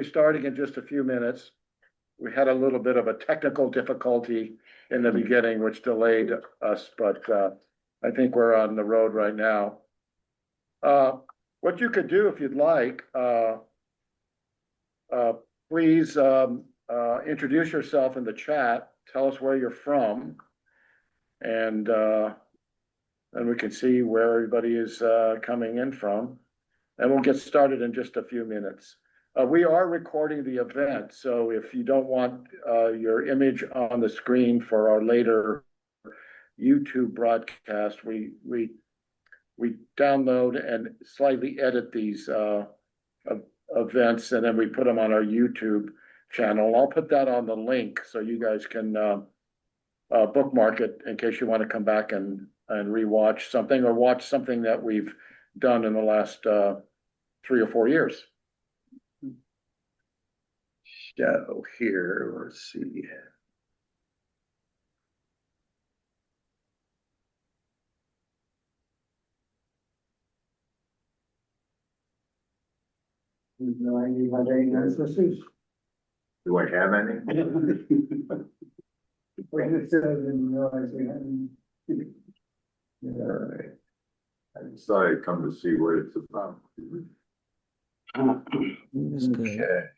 be starting in just a few minutes. We had a little bit of a technical difficulty in the beginning, which delayed us, but I think we're on the road right now. What you could do if you'd like, please introduce yourself in the chat. Tell us where you're from, and we can see where everybody is coming in from. And we'll get started in just a few minutes. We are recording the event, so if you don't want your image on the screen for our later YouTube broadcast, we download and slightly edit these events, and then we put them on our YouTube channel. I'll put that on the link so you guys can bookmark it in case you want to come back and rewatch something or watch something that we've done in the last 3 or 4 years. So here, let's see. Do I have any ancestors? Do I have any? All right. I decided to come to see what it's about. Okay.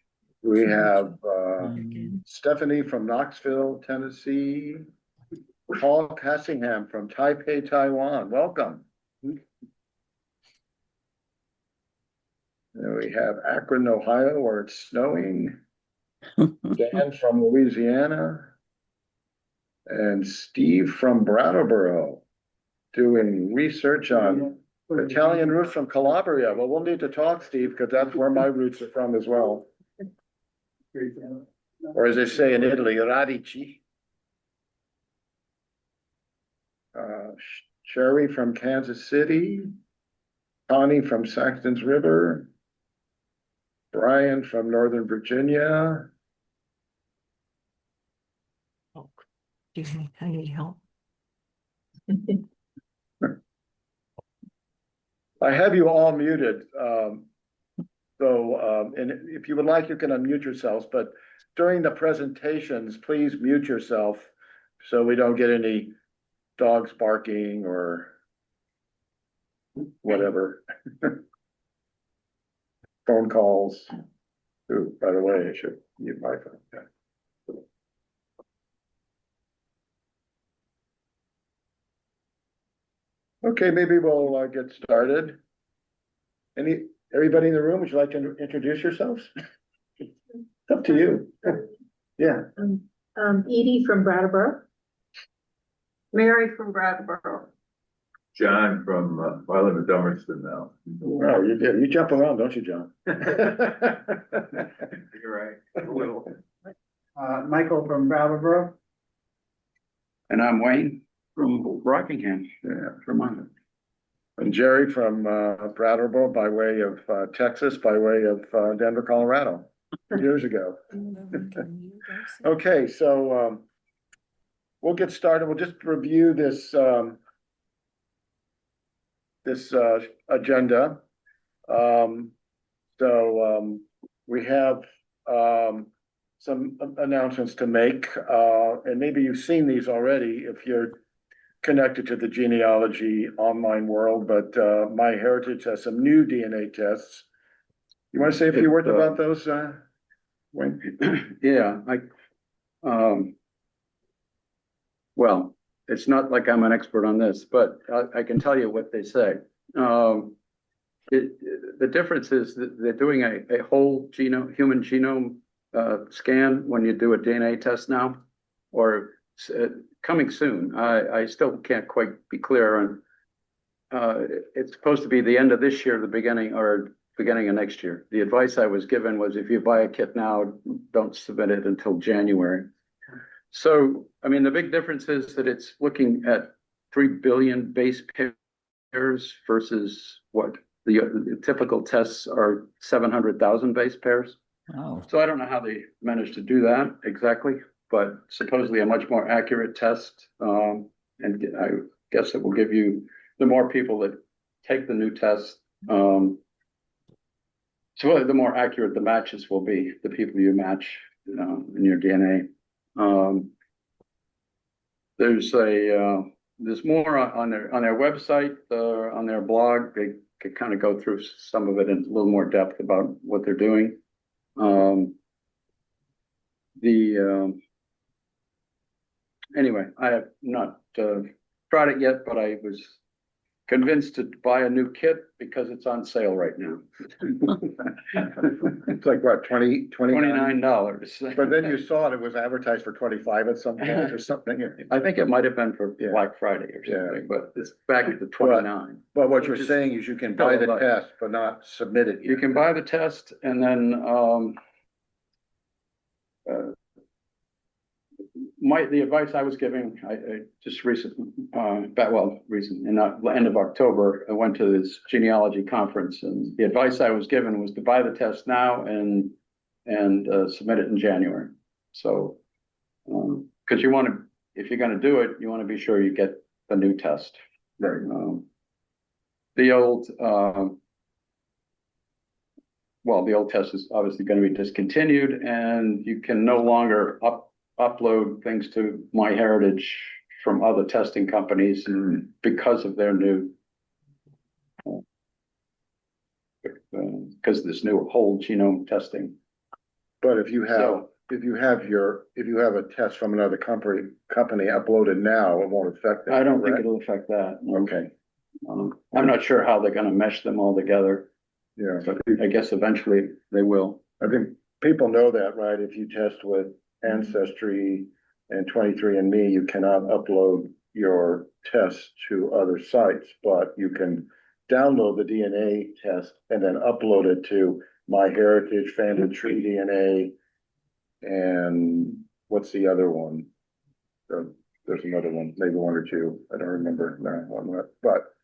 We have Stephanie from Knoxville, Tennessee. Paul Cassingham from Taipei, Taiwan. Welcome. And we have Akron, Ohio, where it's snowing. Dan from Louisiana. And Steve from Brattleboro, doing research on Italian roots from Calabria. Well, we'll need to talk, Steve, because that's where my roots are from as well. Or as they say in Italy, radici. Sherry from Kansas City. Connie from Saxton's River. Brian from Northern Virginia. Excuse me, I need help. I have you all muted. And if you would like, you can unmute yourselves, but during the presentations, please mute yourself so we don't get any dogs barking or whatever. Phone calls. Ooh, by the way, I should mute my phone. Okay, maybe we'll get started. Everybody in the room, would you like to introduce yourselves? It's up to you. Yeah. Edie from Brattleboro. Mary from Brattleboro. John from, I live in Dummerston now. Oh, you jump around, don't you, John? You're right. A little. Michael from Brattleboro. And I'm Wayne from Rockingham, Vermont. And Jerry from Brattleboro by way of Texas, by way of Denver, Colorado, years ago. Okay, so we'll get started. We'll just review this agenda. We have some announcements to make, and maybe you've seen these already if you're connected to the genealogy online world, but MyHeritage has some new DNA tests. You want to say a few words about those, Wayne? Yeah, well, it's not like I'm an expert on this, but I can tell you what they say. The difference is that they're doing a whole human genome scan when you do a DNA test now, or coming soon. I still can't quite be clear on. It's supposed to be the end of this year, the beginning of next year. The advice I was given was if you buy a kit now, don't submit it until January. So, I mean, the big difference is that it's looking at 3 billion base pairs versus what the typical tests are 700,000 base pairs. Oh. So I don't know how they managed to do that exactly, but supposedly a much more accurate test. And I guess it will give you the more people that take the new test, So the more accurate the matches will be, the people you match, in your DNA. There's more on their website, on their blog. They could kind of go through some of it in a little more depth about what they're doing. Anyway, I have not tried it yet, but I was convinced to buy a new kit because it's on sale right now. It's like what, 29? $29. But then you saw it was advertised for 25 at some point or something. I think it might have been for Yeah. Black Friday or Yeah. something, but it's back at the 29. But what you're Which is saying is you can buy the hell of a- test, but not submit it. You can buy the test and then, the advice I was giving, I just recently, in the end of October, I went to this genealogy conference, and the advice I was given was to buy the test now and submit it in January. So, because if you're gonna do it, you want to be sure you get the new test. Right. The old test is obviously going to be discontinued, and you can no longer upload things to MyHeritage from other testing companies because of their new, because this new whole genome testing. But if you have, So- if you have a test from another company uploaded now, it won't affect that. I don't think correct? it'll affect that. Okay, I'm not sure how they're going to mesh them all together, yeah. but I guess eventually they will. I think people know that, right? If you test with Ancestry and 23andMe, you cannot upload your test to other sites, but you can download the DNA test and then upload it to MyHeritage, Family Tree DNA, and what's the other one? There's another one, maybe one or two. I don't remember now, but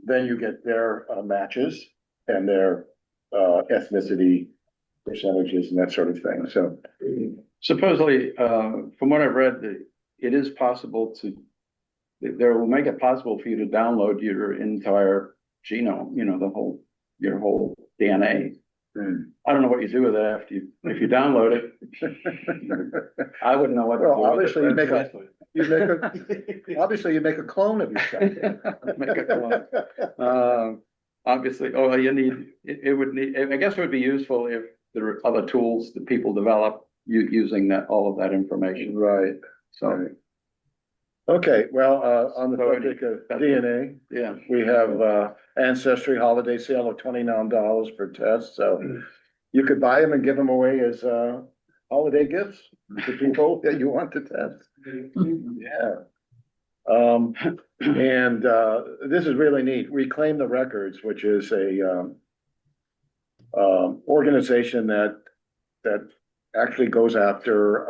then you get their matches and their ethnicity percentages and that sort of thing. So Supposedly, from what I've read, it is possible they will make it possible for you to download your entire genome, your whole DNA. I don't know what you do with it if you download it. I wouldn't know what to do. Well, with obviously it. obviously you make a clone of yourself. Make a clone. Obviously, it would need, I guess it would be useful if there are other tools that people develop using all of that information. Right. So, Okay, well, on the So subject of that's DNA, yeah. we have Ancestry holiday sale of $29 per test, so you could buy them and give them away as holiday gifts to people that you want to test. Yeah. And this is really neat. Reclaim the Records, which is a organization that actually goes after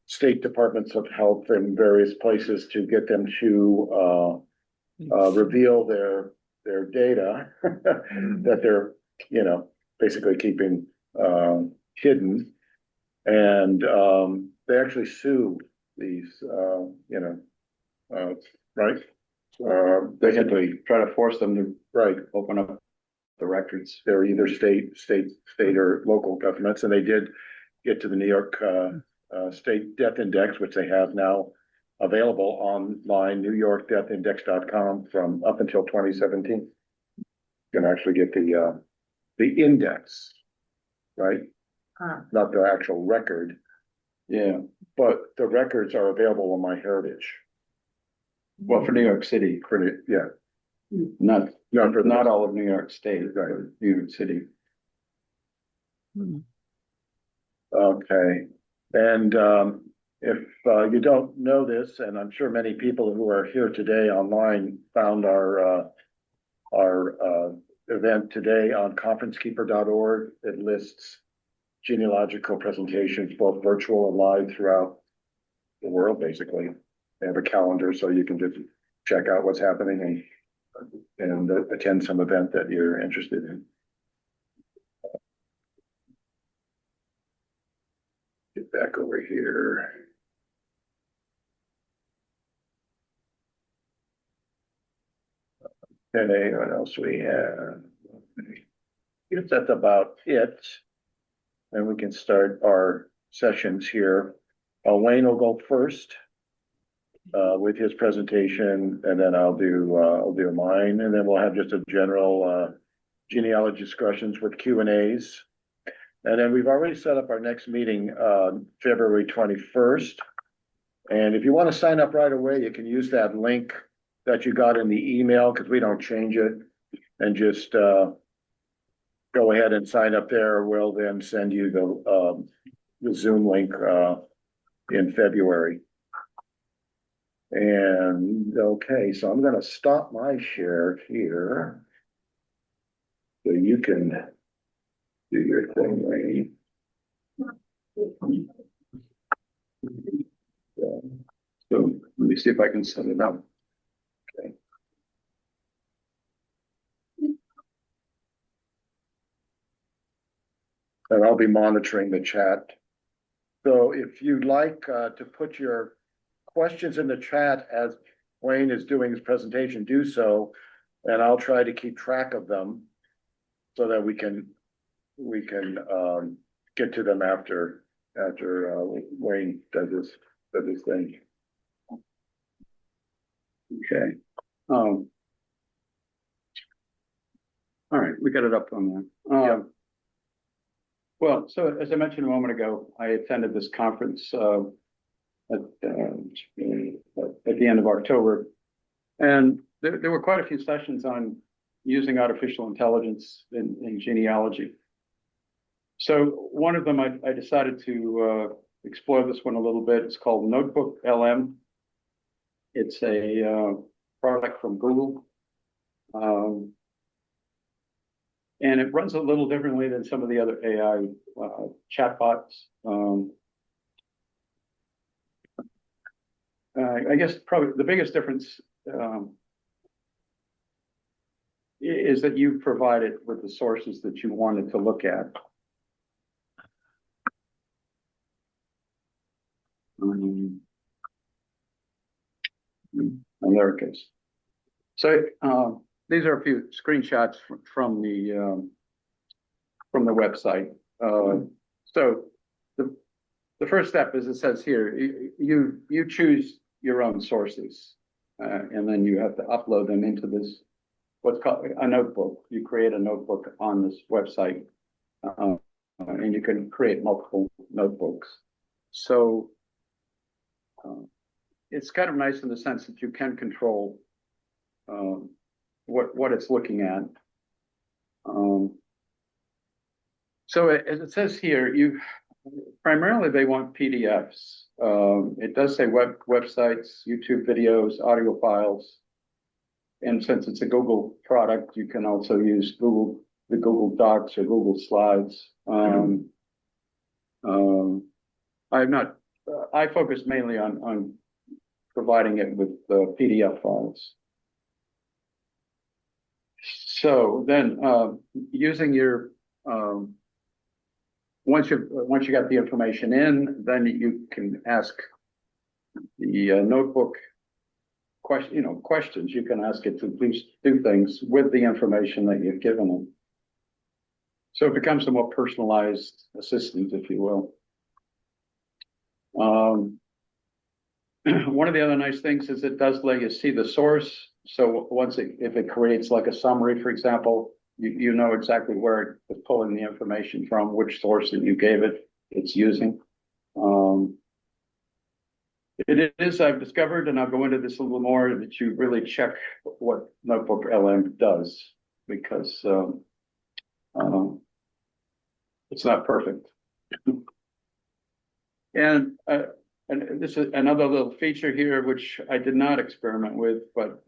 state departments of health in various places to get them to reveal their data that they're, basically keeping hidden. And they actually sue these, right? They had to try to force them to Right. open up the records. They're either state or local governments, and they did get to the New York State Death Index, which they have now available online, newyorkdeathindex.com from up until 2017. You can actually get the index, right? Not the actual record, Yeah. but the records are available on MyHeritage. Well, for New York City, Yeah, not for not all of New York State, Right. but New York City. Okay, and if you don't know this, and I'm sure many people who are here today online found our event today on conferencekeeper.org. It lists genealogical presentations, both virtual and live throughout the world, basically. They have a calendar, so you can just check out what's happening and attend some event that you're interested in. Get back over here. Okay, what else we have? guess that's about it. And we can start our sessions here. Wayne will go first with his presentation, and then I'll do mine, and then we'll have just a general genealogy discussions with Q&As. And then we've already set up our next meeting, February 21st. And if you want to sign up right away, you can use that link that you got in the email, because we don't change it, and just go ahead and sign up there. We'll then send you the Zoom link in February. And okay, so I'm gonna stop my share here. So you can do your thing, Rainey. So let me see if I can set it up. Okay. And I'll be monitoring the chat. So if you'd like to put your questions in the chat as Wayne is doing his presentation, do so, and I'll try to keep track of them so that we can get to them after Wayne does his thing. Okay. All right, we got it up on there. Well, so as I mentioned a moment ago, I attended this conference at the end of October, and there were quite a few sessions on using artificial intelligence in genealogy. So one of them, I decided to explore this one a little bit. It's called NotebookLM. It's a product from Google. And it runs a little differently than some of the other AI chatbots. I guess probably the biggest difference is that you provide it with the sources that you wanted to look at. And there it goes. So these are a few screenshots from the website. So the first step, as it says here, you choose your own sources, and then you have to upload them into this, what's called a notebook. You create a notebook on this website, and you can create multiple notebooks. So it's kind of nice in the sense that you can control what it's looking at. So as it says here, primarily they want PDFs. It does say websites, YouTube videos, audio files. And since it's a Google product, you can also use the Google Docs or Google Slides. I focus mainly on providing it with PDF files. So then using your once you got the information in, then you can ask the notebook questions. You can ask it to please do things with the information that you've given it. So it becomes a more personalized assistant, if you will. One of the other nice things is it does let you see the source. So if it creates like a summary, for example, you know exactly where it's pulling the information from, which source that you gave it's using. It is, I've discovered, and I'll go into this a little more, that you really check what NotebookLM does, because it's not perfect. And this is another little feature here, which I did not experiment with, but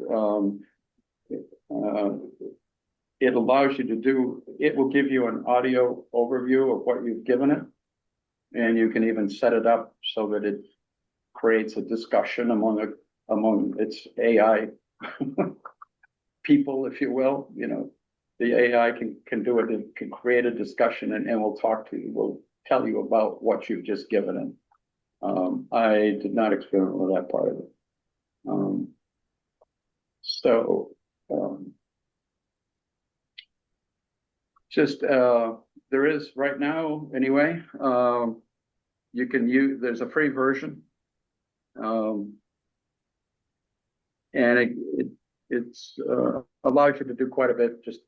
it allows you it will give you an audio overview of what you've given it. And you can even set it up so that it creates a discussion among its AI people, if you will. You know, the AI can do it, it can create a discussion and will tell you about what you've just given it. I did not experiment with that part of it. Just, there is right now, anyway, you can use, there's a free version. And it's allows you to do quite a bit just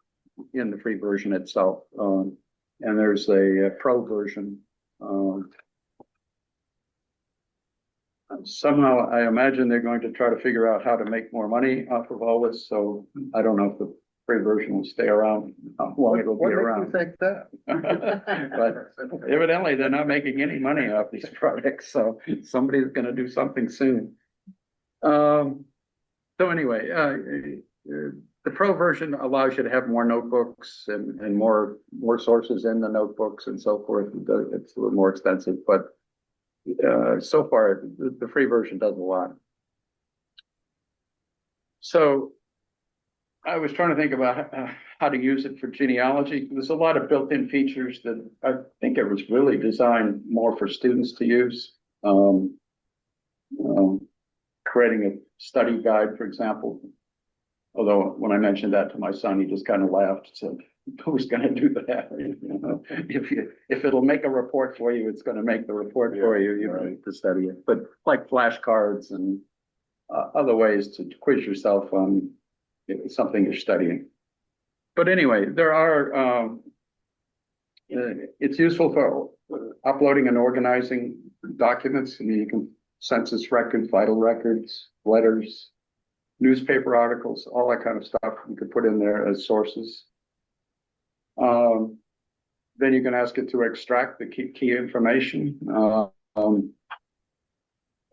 in the free version itself. And there's a pro version. Somehow I imagine they're going to try to figure out how to make more money off of all this, so I don't know if the free version will stay around, how long it'll be around. think that? But evidently, they're not making any money off these products, so somebody's gonna do something soon. So anyway, the pro version allows you to have more notebooks and more sources in the notebooks and so forth. It's a little more expensive, but so far, the free version does a lot. So I was trying to think about how to use it for genealogy. There's a lot of built-in features that I think it was really designed more for students to use. Creating a study guide, for example. Although when I mentioned that to my son, he just kind of laughed, said, who's going to do that? You know, if it'll make a report for you, it's going to make the report for you, you know, to study it. But like flashcards and other ways to quiz yourself on something you're studying. But anyway, there are, it's useful for uploading and organizing documents. I mean, you can census records, vital records, letters, newspaper articles, all that kind of stuff you could put in there as sources. Then you can ask it to extract the key information.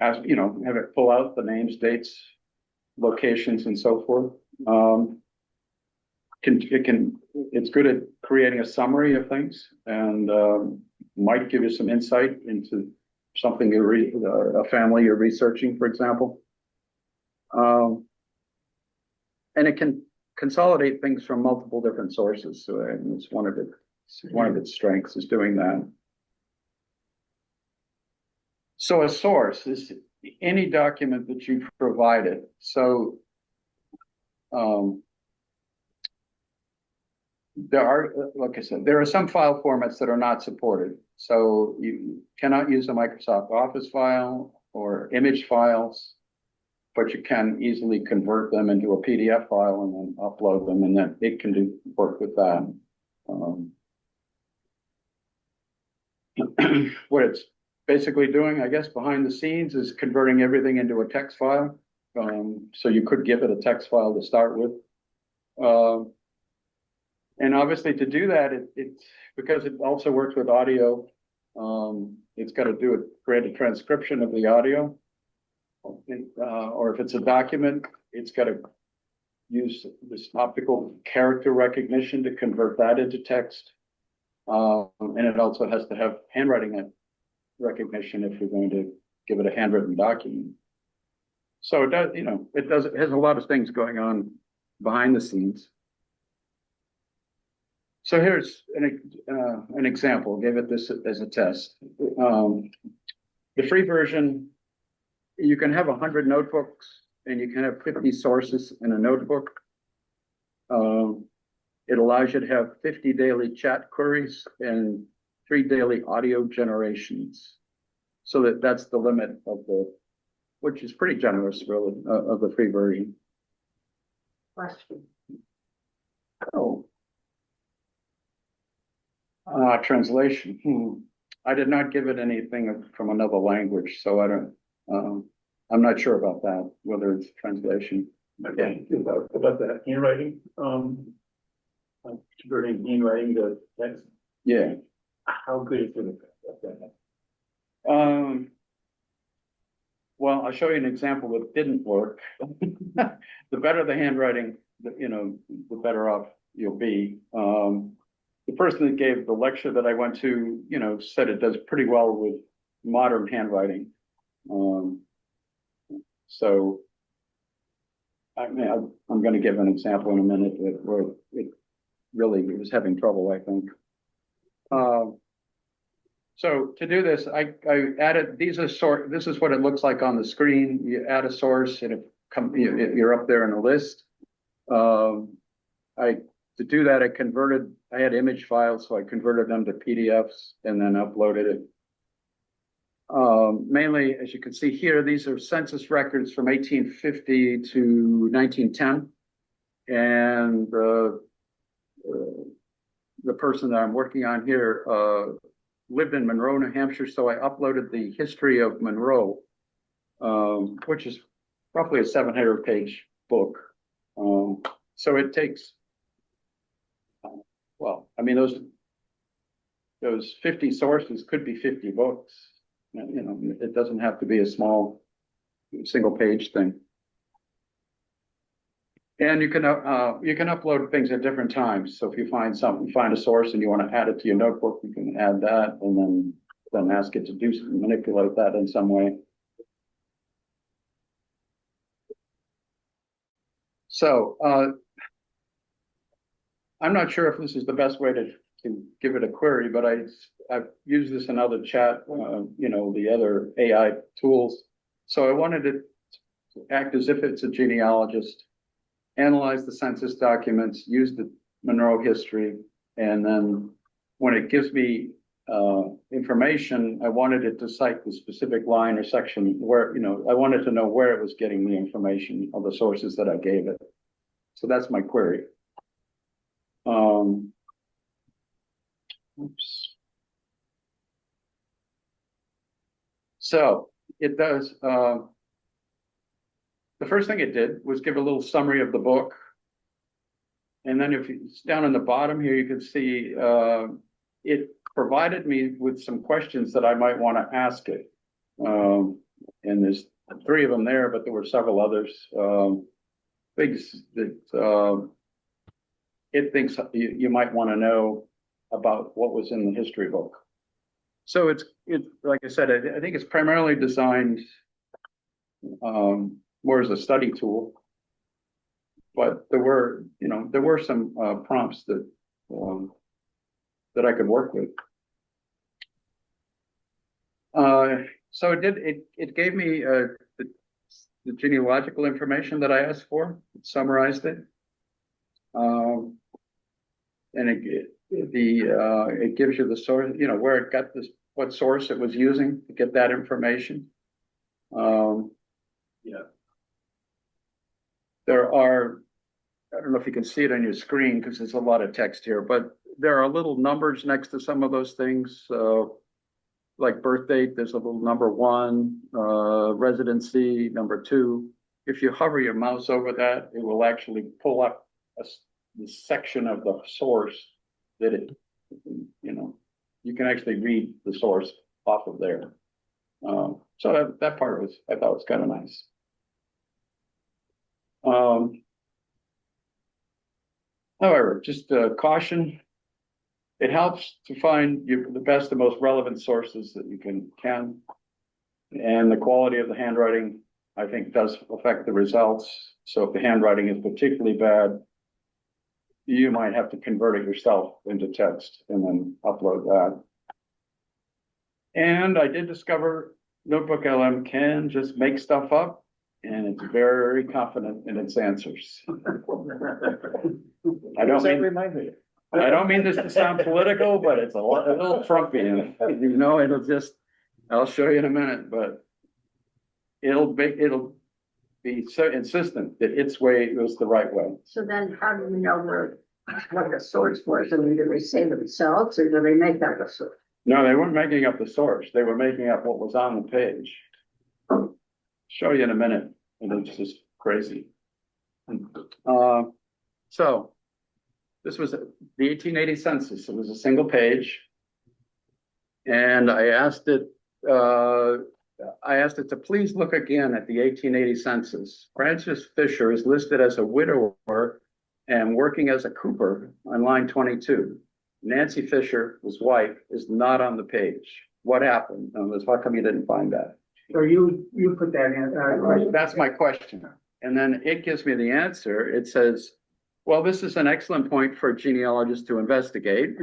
Ask, you know, have it pull out the names, dates, locations, and so forth. It's good at creating a summary of things and might give you some insight into something a family you're researching, for example. And it can consolidate things from multiple different sources. So it's one of its strengths is doing that. So a source is any document that you provided. So there are, like I said, there are some file formats that are not supported. So you cannot use a Microsoft Office file or image files, but you can easily convert them into a PDF file and then upload them, and then it can work with that. What it's basically doing, I guess, behind the scenes is converting everything into a text file. So you could give it a text file to start with. And obviously to do that, it's because it also works with audio, it's got to create a transcription of the audio. Or if it's a document, it's got to use this optical character recognition to convert that into text. And it also has to have handwriting recognition if you're going to give it a handwritten document. So it does, you know, it has a lot of things going on behind the scenes. So here's an example. Give it this as a test. The free version, you can have 100 notebooks and you can have 50 sources in a notebook. It allows you to have 50 daily chat queries and 3 daily audio generations. So that's the limit of which is pretty generous, really, of the free version. Question. Oh. Translation. I did not give it anything from another language, so I don't, I'm not sure about that, whether it's translation. Okay, about that handwriting, converting handwriting to text. Yeah. How good is it at that? Well, I'll show you an example that didn't work. The better the handwriting, the better off you'll be. The person that gave the lecture that I went to, said it does pretty well with modern handwriting. So I'm going to give an example in a minute where it really was having trouble, I think. So to do this, I added, this is what it looks like on the screen. You add a source and you're up there in a list. I to do that, I had image files, so I converted them to PDFs and then uploaded it. Mainly, as you can see here, these are census records from 1850 to 1910. And the person that I'm working on here lived in Monroe, New Hampshire, so I uploaded the history of Monroe, which is roughly a 700-page book. So it takes, well, I mean, those 50 sources could be 50 books. You know, it doesn't have to be a small single-page thing. And you can upload things at different times. So if you find a source and you want to add it to your notebook, you can add that and then ask it to manipulate that in some way. So I'm not sure if this is the best way to give it a query, but I've used this in other chat, you know, the other AI tools. So I wanted it to act as if it's a genealogist, analyze the census documents, use the Monroe history, and then when it gives me information, I wanted it to cite the specific line or section where, you know, I wanted to know where it was getting the information of the sources that I gave it. So that's my query. Oops. So it does, the first thing it did was give a little summary of the book. And then if it's down in the bottom here, you can see it provided me with some questions that I might want to ask it. And there's 3 of them there, but there were several others. Things that it thinks you might want to know about what was in the history book. So it's like I said, I think it's primarily designed more as a study tool. But there were some prompts that I could work with. So it gave me the genealogical information that I asked for. It summarized it, and it gives you the source, you know, where it got this, what source it was using to get that information. Yeah. There are, I don't know if you can see it on your screen because there's a lot of text here, but there are little numbers next to some of those things. Like birth date, there's a little number 1, residency, number 2. If you hover your mouse over that, it will actually pull up the section of the source that it, you know, you can actually read the source off of there. So that part I thought was kind of nice. However, just caution, it helps to find the best and most relevant sources that you can. And the quality of the handwriting, I think, does affect the results. So if the handwriting is particularly bad, you might have to convert it yourself into text and then upload that. And I did discover NotebookLM can just make stuff up, and it's very confident in its answers. I don't mean this to sound political, but it's a little Trumpian. You know, I'll show you in a minute, but it'll be so insistent that its way was the right way. So then how do we know what the source was? I mean, did they say themselves or did they make up a source? No, they weren't making up the source. They were making up what was on the page. Show you in a minute, and it's just crazy. So this was the 1880 census. It was a single page, and I asked it to please look again at the 1880 census. Francis Fisher is listed as a widower and working as a cooper on line 22. Nancy Fisher, his wife, is not on the page. What happened? How come you didn't find that? So you put that in. That's my question. And then it gives me the answer. It says, well, this is an excellent point for a genealogist to investigate.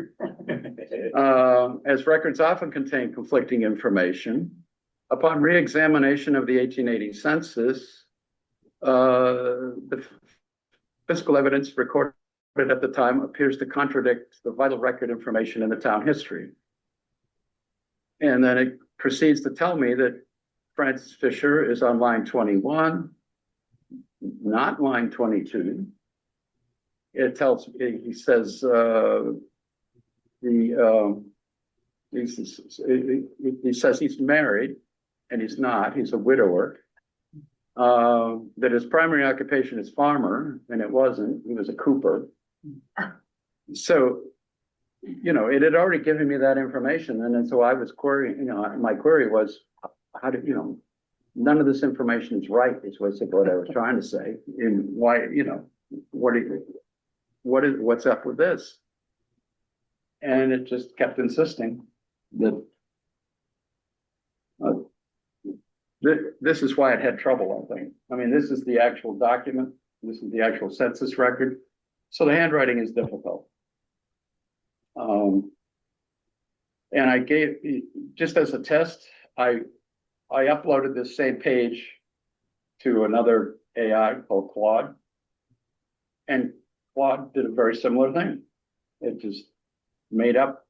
As records often contain conflicting information. Upon re-examination of the 1880 census, the physical evidence recorded at the time appears to contradict the vital record information in the town history. And then it proceeds to tell me that Francis Fisher is on line 21, not line 22. It tells, he says, he says he's married, and he's not, he's a widower. That his primary occupation is farmer, and it wasn't, he was a cooper. So, you know, it had already given me that information, and then so I was querying, you know, my query was, how did, you know, none of this information is right, is what I was trying to say, and why, you know, what's up with this? And it just kept insisting that this is why it had trouble, I think. I mean, this is the actual document. This is the actual census record. So the handwriting is difficult. And I gave, just as a test, I uploaded this same page to another AI called Claude. And Claude did a very similar thing. It just made up,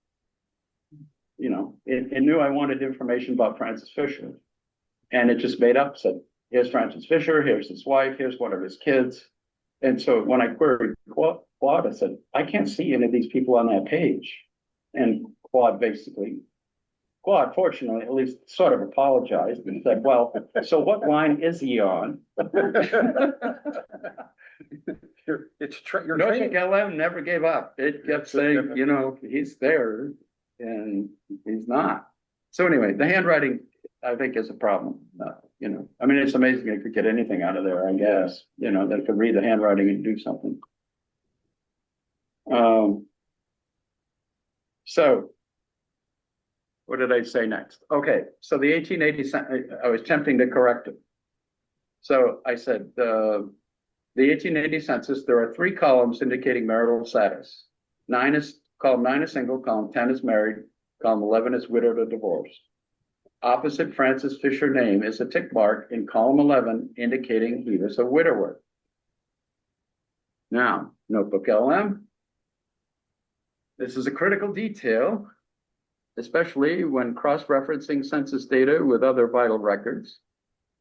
you know, it knew I wanted information about Francis Fisher. And it just made up, said, here's Francis Fisher, here's his wife, here's one of his kids. And so when I queried Claude, I said, I can't see any of these people on that page. And Claude fortunately, at least sort of apologized and said, well, so what line is he on? Your NotebookLM never gave up. It kept saying, you know, he's there and he's not. So anyway, the handwriting, I think, is a problem. You know, I mean, it's amazing it could get anything out of there, I guess, you know, that could read the handwriting and do something. So what did I say next? Okay, so the 1880, I was attempting to correct it. So I said, the 1880 census, there are 3 columns indicating marital status. Column 9 is single, column 10 is married, column 11 is widowed or divorced. Opposite Francis Fisher name is a tick mark in column 11 indicating he was a widower. Now, NotebookLM. This is a critical detail, especially when cross-referencing census data with other vital records.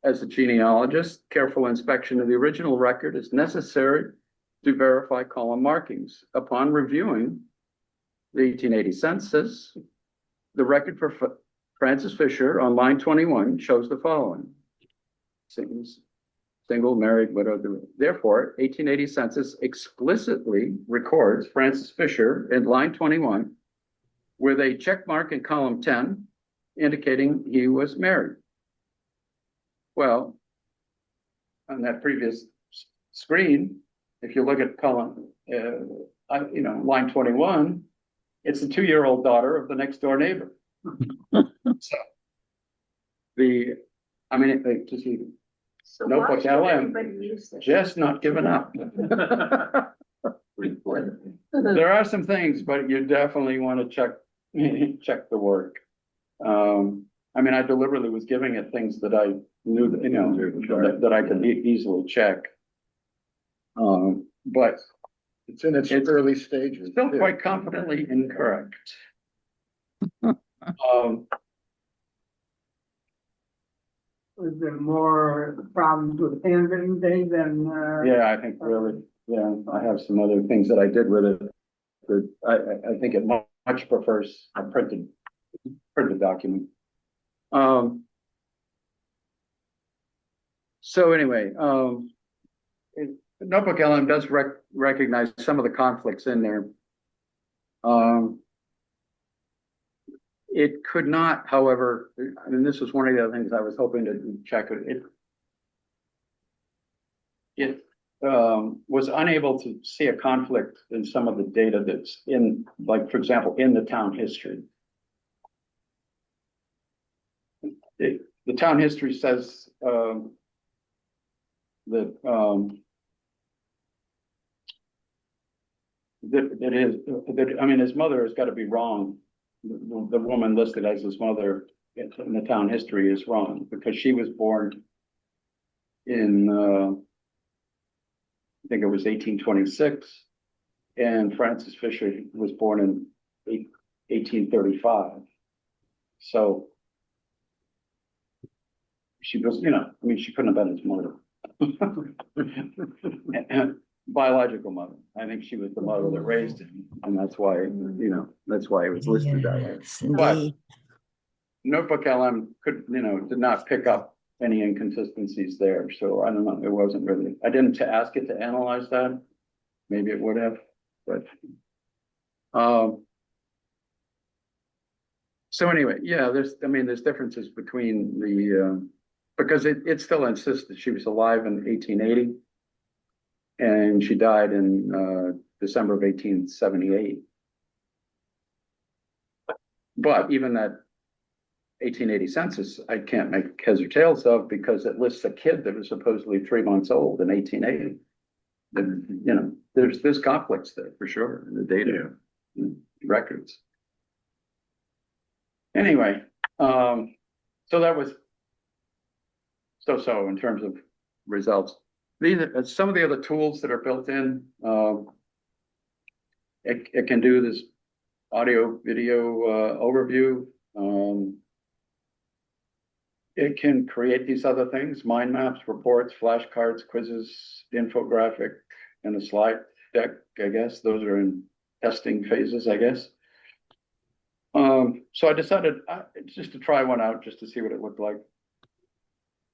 As a genealogist, careful inspection of the original record is necessary to verify column markings. Upon reviewing the 1880 census, the record for Francis Fisher on line 21 shows the following. Single, married, widowed. Therefore, 1880 census explicitly records Francis Fisher in line 21 with a check mark in column 10 indicating he was married. Well, on that previous screen, if you look at column, line 21, it's the 2-year-old daughter of the next door neighbor. So So NotebookLM just not giving up. There are some things, but you definitely want to check the work. I mean, I deliberately was giving it things that I knew that, you know, that I could easily check. But It's in its early stages. still quite confidently incorrect. Was there more problems with handwritten things than, Yeah, I think really, yeah, I have some other things that I did with it. But I think it much prefers a printed document. So anyway, NotebookLM does recognize some of the conflicts in there. It could not, however, I mean, this was one of the other things I was hoping to check. It was unable to see a conflict in some of the data that's in, like, for example, in the town history. The town history says that his mother has got to be wrong. The woman listed as his mother in the town history is wrong because she was born in, I think it was 1826. And Frances Fisher was born in 1835. So she was, I mean, she couldn't have been his mother. Biological mother. I think she was the mother that raised him, and that's why, that's why it was listed that way. Yes, But indeed. Notebook LM did not pick up any inconsistencies there, so I don't know, it wasn't really, I didn't ask it to analyze that. Maybe it would have, but. So anyway, yeah, there's differences between the, because it still insists that she was alive in 1880. And she died in December of 1878. But even that 1880 census, I can't make heads or tails of, because it lists a kid that was supposedly 3 months old in 1880. There's conflicts there for sure in the data records. Anyway, so that was so in terms of results. These are some of the other tools that are built in. It can do this audio video overview. It can create these other things: mind maps, reports, flashcards, quizzes, infographic, and a slide deck. I guess those are in testing phases, I guess. So I decided just to try one out, just to see what it looked like.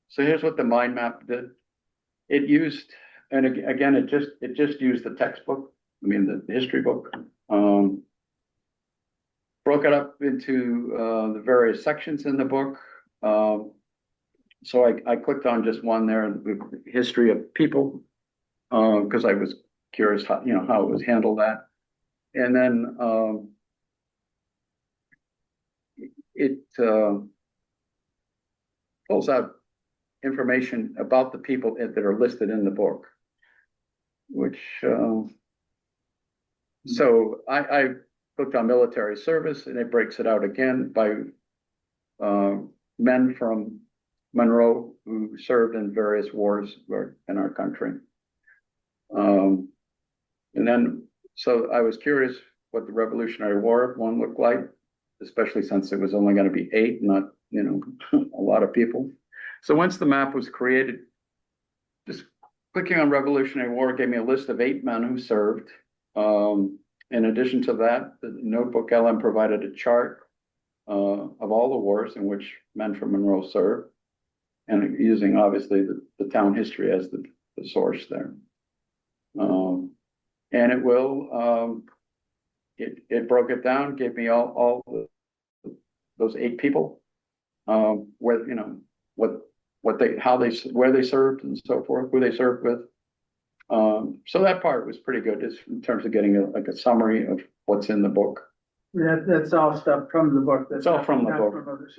So here's what the mind map did. It used, and again, it just used the textbook. I mean, the history book. Broke it up into the various sections in the book. So I clicked on just one there, the history of people, because I was curious how it was handled that, and then it pulls out information about the people that are listed in the book, which so I clicked on military service, and it breaks it out again by men from Monroe who served in various wars in our country. And then, so I was curious what the Revolutionary War one looked like, especially since it was only going to be 8, not, a lot of people. So once the map was created, just clicking on Revolutionary War gave me a list of 8 men who served. In addition to that, the Notebook LM provided a chart of all the wars in which men from Monroe served, and using obviously the town history as the source there. And it will, it broke it down, gave me all those 8 people, where, where they served and so forth, who they served with. So that part was pretty good, just in terms of getting a summary of what's in the book. That's all stuff from the book. It's all from the book.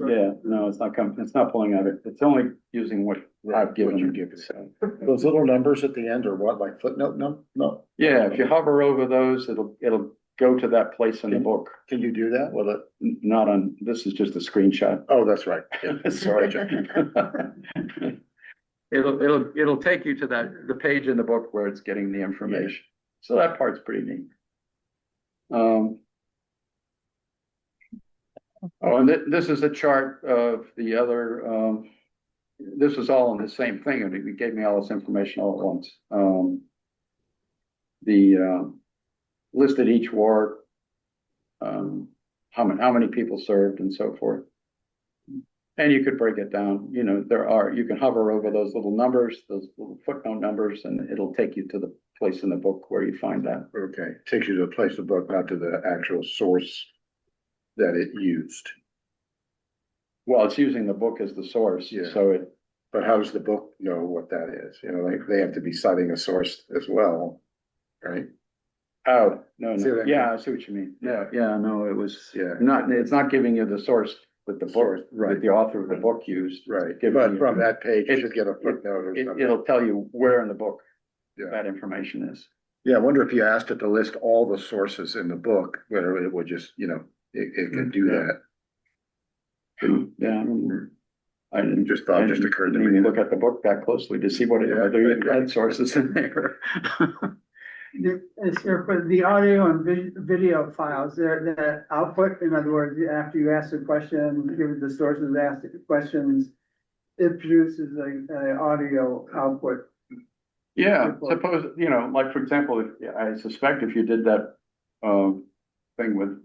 Yeah, no, it's not pulling out it. It's only using what I've given you. So. Those little numbers at the end are what, like footnote no? Yeah, if you hover over those, it'll go to that place in the book. Can you do that? Well, Not on, this is just a screenshot. oh, that's right. Yeah. Sorry. It'll take you to the page in the book where it's getting the information. So that part's pretty neat. Oh, and this is a chart of the other, this was all in the same thing, and it gave me all this information all at once. Listed each war, how many people served and so forth. And you could break it down, you can hover over those little numbers, those little footnote numbers, and it'll take you to the place in the book where you find that. Okay, takes you to the place of the book, not to the actual source that it used. Well, it's using the book as the source, Yeah. so it. But how does the book know what that is? Like they have to be citing a source as well, right? Oh, no, See what I mean? yeah, I see what you mean. Yeah. Yeah, no, it was. Yeah. It's not giving you the source that the book, Source, right. that the author of the book used. Right, Giving but you- from that page, you it- should get a footnote or something. It'll tell you where in the book Yeah. that information is. Yeah, I wonder if you asked it to list all the sources in the book, whether it would just, it could do Yeah. that. Yeah, I remember. I didn't Just thought, just occurred to didn't me. look at the book that closely to see what Yeah, whether you right. had sources in there. Is there for the audio and video files, there, that output, in other words, after you ask the question, give the sources, ask the questions, it produces a audio output. Yeah, suppose, like, for example, I suspect if you did that, thing with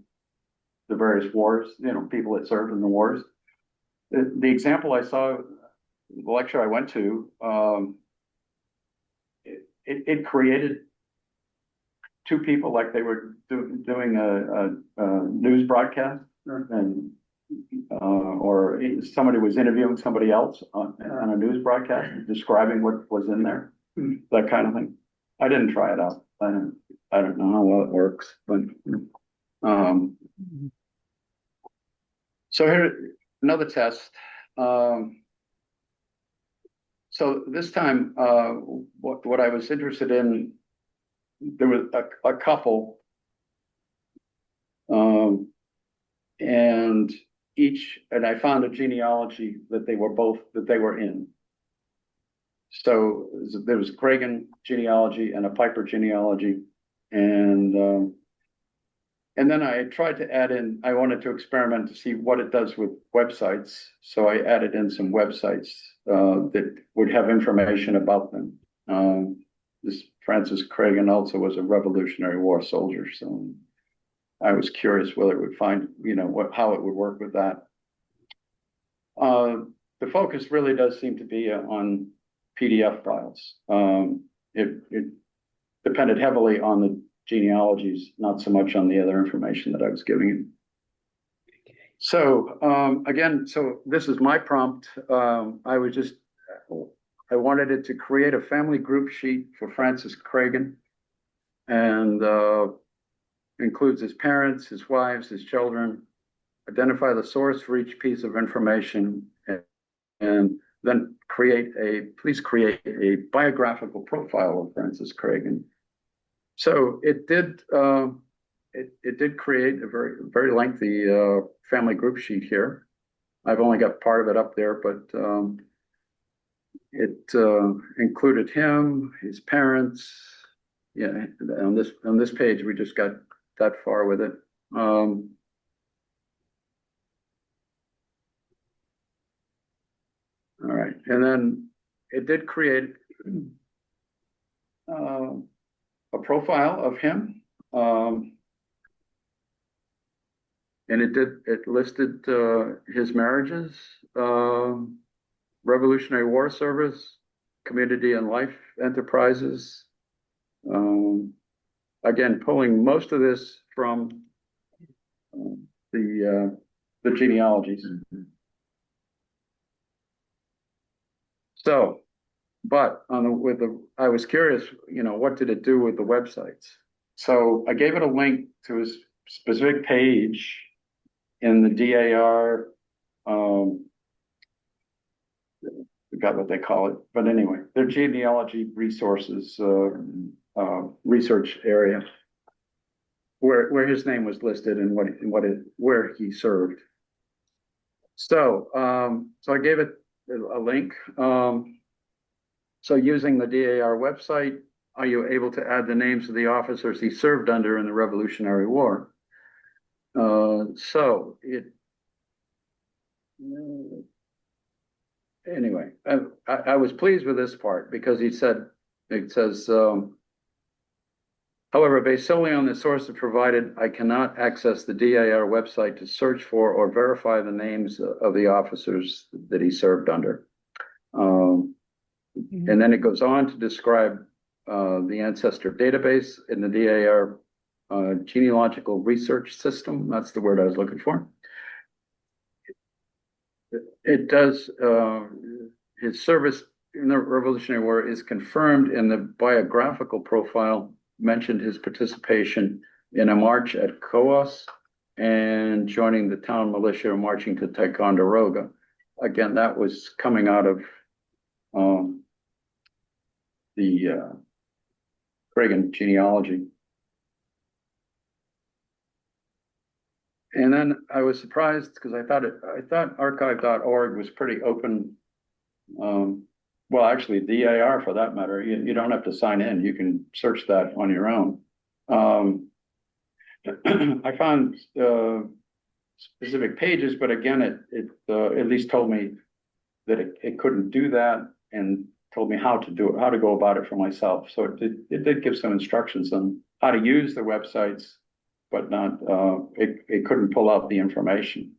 the various wars, people that served in the wars. The example I saw, the lecture I went to, it created two people like they were doing a news broadcast, and or somebody was interviewing somebody else on a news broadcast, describing what was in there, that kind of thing. I didn't try it out. I don't know how well it works, but so here another test. So this time, what I was interested in, there was a couple, and I found a genealogy that they were in. So there was a Cragen genealogy and a Piper genealogy, and then I tried to add in. I wanted to experiment to see what it does with websites, so I added in some websites that would have information about them. This Francis Cragen also was a Revolutionary War soldier, so I was curious whether it would find, how it would work with that. The focus really does seem to be on PDF files. It depended heavily on the genealogies, not so much on the other information that I was giving him. So again, so this is my prompt. I wanted it to create a family group sheet for Francis Cragen, and includes his parents, his wives, his children, identify the source for each piece of information, and then please create a biographical profile of Francis Cragen. So it did create a very, very lengthy family group sheet here. I've only got part of it up there, but it included him, his parents. Yeah, on this page, we just got that far with it. All right, and then it did create a profile of him, and it listed his marriages, Revolutionary War service, community and life enterprises. Again, pulling most of this from the genealogies. So, but I was curious, what did it do with the websites? So I gave it a link to a specific page in the DAR. Forgot what they call it, but anyway, their genealogy resources research area, where his name was listed and where he served. So so I gave it a link. So using the DAR website, are you able to add the names of the officers he served under in the Revolutionary War? So it. Anyway, I was pleased with this part because it says, however, based solely on the sources provided, I cannot access the DAR website to search for or verify the names of the officers that he served under. And then it goes on to describe the ancestor database in the DAR genealogical research system. That's the word I was looking for. It does, his service in the Revolutionary War is confirmed in the biographical profile, mentioned his participation in a march at Coos and joining the town militia marching to Ticonderoga. Again, that was coming out of the Cragen genealogy. And then I was surprised because I thought archive.org was pretty open well, actually DAR for that matter, you don't have to sign in. You can search that on your own. I found specific pages, but again, it at least told me that it couldn't do that and told me how to do it, how to go about it for myself. So it did give some instructions on how to use the websites, but not, it couldn't pull out the information.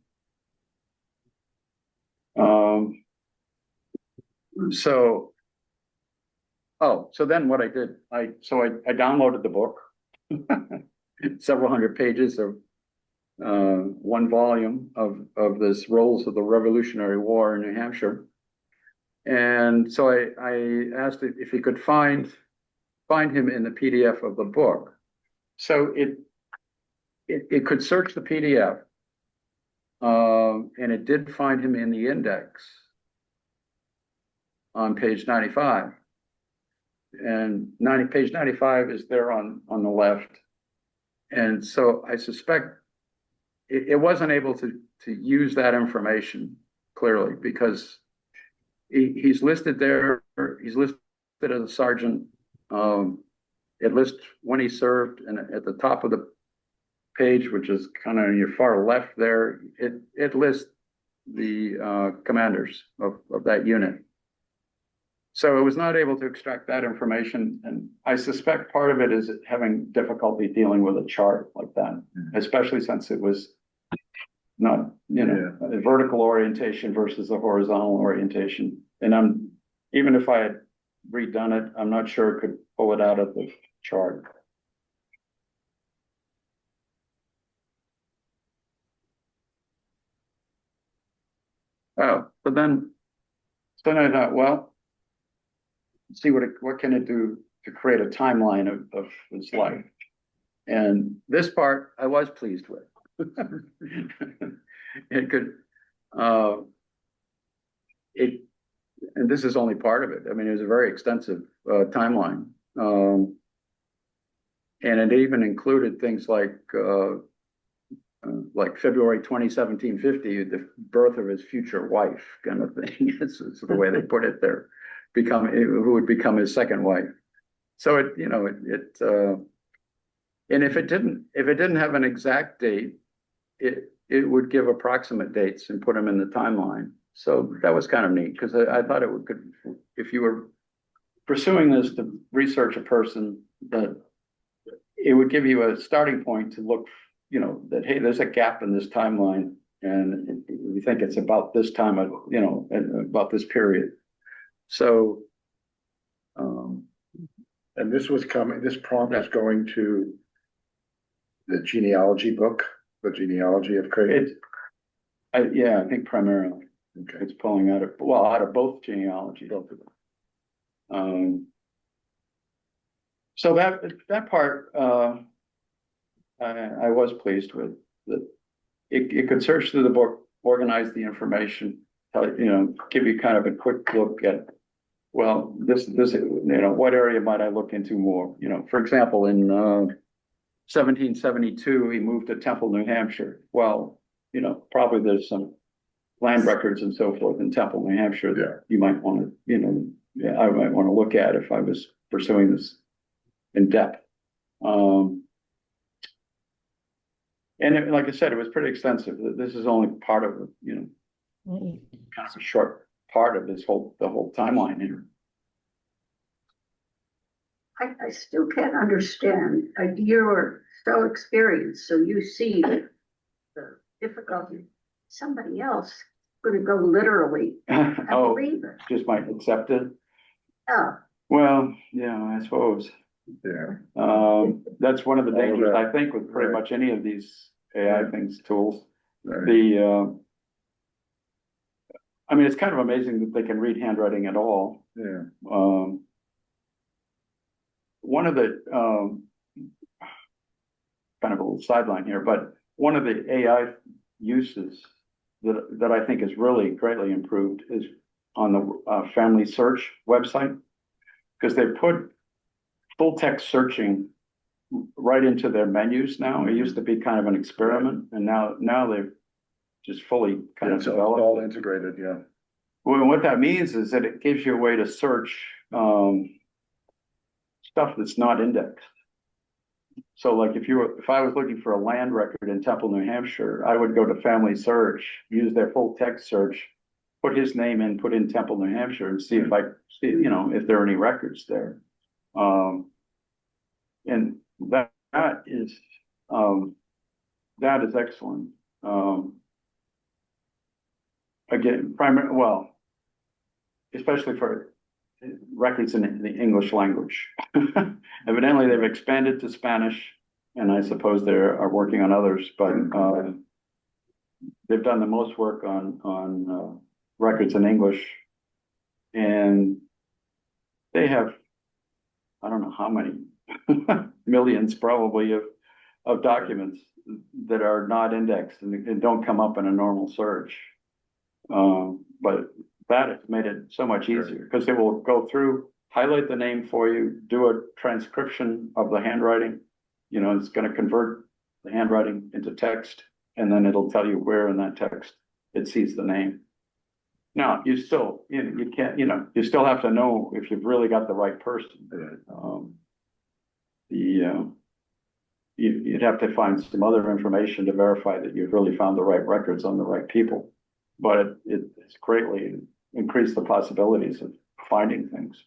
So then what I did, I downloaded the book, several hundred pages of one volume of this Rolls of the Revolutionary War in New Hampshire. And so I asked if he could find him in the PDF of the book. So it could search the PDF, and it did find him in the index on page 95. And page 95 is there on the left. And so I suspect it wasn't able to use that information clearly, because he's listed there, he's listed as a sergeant. It lists when he served, and at the top of the page, which is kind of on your far left there, it lists the commanders of that unit. So it was not able to extract that information, and I suspect part of it is having difficulty dealing with a chart like that, especially since it was not, a vertical orientation versus a horizontal orientation. And even if I had redone it, I'm not sure it could pull it out of the chart. Oh, so then I thought, well, see what can it do to create a timeline of his life. And this part I was pleased with. It could, and this is only part of it. I mean, it was a very extensive timeline. And it even included things like February 1750, the birth of his future wife, kind of thing. It's the way they put it there. Who would become his second wife. So and if it didn't have an exact date, it would give approximate dates and put them in the timeline. So that was kind of neat, because I thought it could, if you were pursuing this to research a person, that it would give you a starting point to look, that, hey, there's a gap in this timeline, and we think it's about this time of, about this period. So, and this prompt was going to the genealogy book, the genealogy of Craig. Yeah, I think primarily. Okay. It's pulling out of both genealogies. Both of them. So that part, I was pleased with. That it could search through the book, organize the information, give you kind of a quick look at, well, this, what area might I look into more? For example, in 1772, he moved to Temple, New Hampshire. Well, probably there's some land records and so forth in Temple, New Hampshire that you might want to, I might want to look at if I was pursuing this in depth. And like I said, it was pretty extensive. This is only part of it, kind of a short part of the whole timeline here. I still can't understand. You're so experienced, so you see the difficulty. Somebody else going to go literally and believe it. Just might accept it. Oh. Well, yeah, I suppose. Yeah. That's one of the dangers, I think, with pretty much any of these AI tools. Right. I mean, it's kind of amazing that they can read handwriting at all. Yeah. One of the kind of a little sideline here, but one of the AI uses that I think is really greatly improved is on the family search website, because they put full text searching right into their menus now. It used to be kind of an experiment, and now they've just fully kind of It's developed. all integrated, yeah. Well, what that means is that it gives you a way to search, stuff that's not indexed. So like if I was looking for a land record in Temple, New Hampshire, I would go to Family Search, use their full text search, put his name in, put in Temple, New Hampshire, and see if I see, if there are any records there. And that is excellent. Again, especially for records in the English language. Evidently, they've expanded to Spanish, and I suppose they are working on others, but they've done the most work on records in English, and they have, I don't know how many millions probably of documents that are not indexed and don't come up in a normal search. But that has made it so much easier because it will go through, highlight the name for you, do a transcription of the handwriting. It's going to convert the handwriting into text, and then it'll tell you where in that text it sees the name. Now, you still, you can't, you still have to know if you've really got the right person. You'd have to find some other information to verify that you've really found the right records on the right people. But it's greatly increased the possibilities of finding things.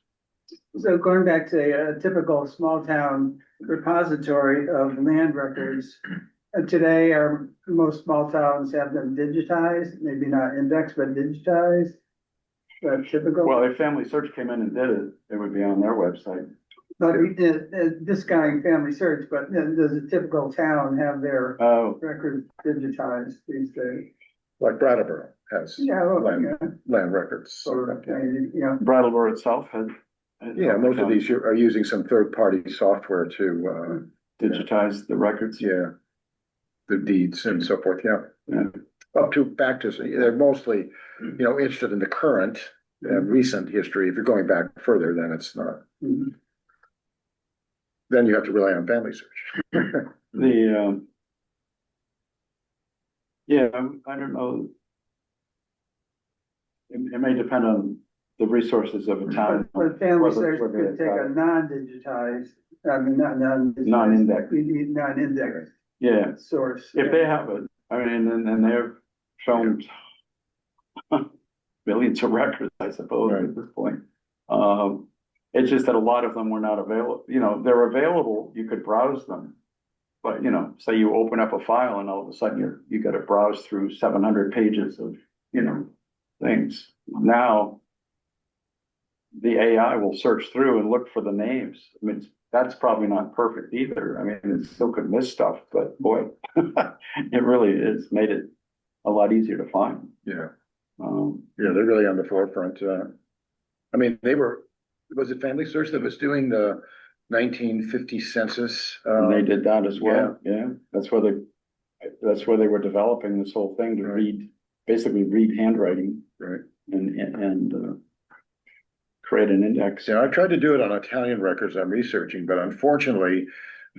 So going back to a typical small town repository of land records, today most small towns have them digitized, maybe not indexed, but digitized. That's typical. Well, if Family Search came in and did it, it would be on their website. But discounting Family Search, but does a typical town have their records digitized these days? Like Brattleboro has land records. Brattleboro itself had. Yeah, most of these are using some third-party software to digitize the records. Yeah, the deeds and so forth. Yeah. Back to they're mostly, interested in the current recent history. If you're going back further, then it's not. Mm-hmm. Then you have to rely on Family Search. I don't know. It may depend on the resources of a town. But Family Search could take a non-digitized, non-indexed. Non-indexed. Yeah. Source. If they have it, and they've shown millions of records, I suppose, at this point. It's just that a lot of them were not available. They're available, you could browse them. But, say you open up a file and all of a sudden you got to browse through 700 pages of, things. Now, the AI will search through and look for the names. That's probably not perfect either. It still could miss stuff, but boy, it really is made it a lot easier to find. Yeah. They're really on the forefront. Was it Family Search that was doing the 1950 census? And they did that as well. Yeah. That's where they were developing this whole thing to basically read handwriting. Right. And create an index. Yeah, I tried to do it on Italian records I'm researching, but unfortunately,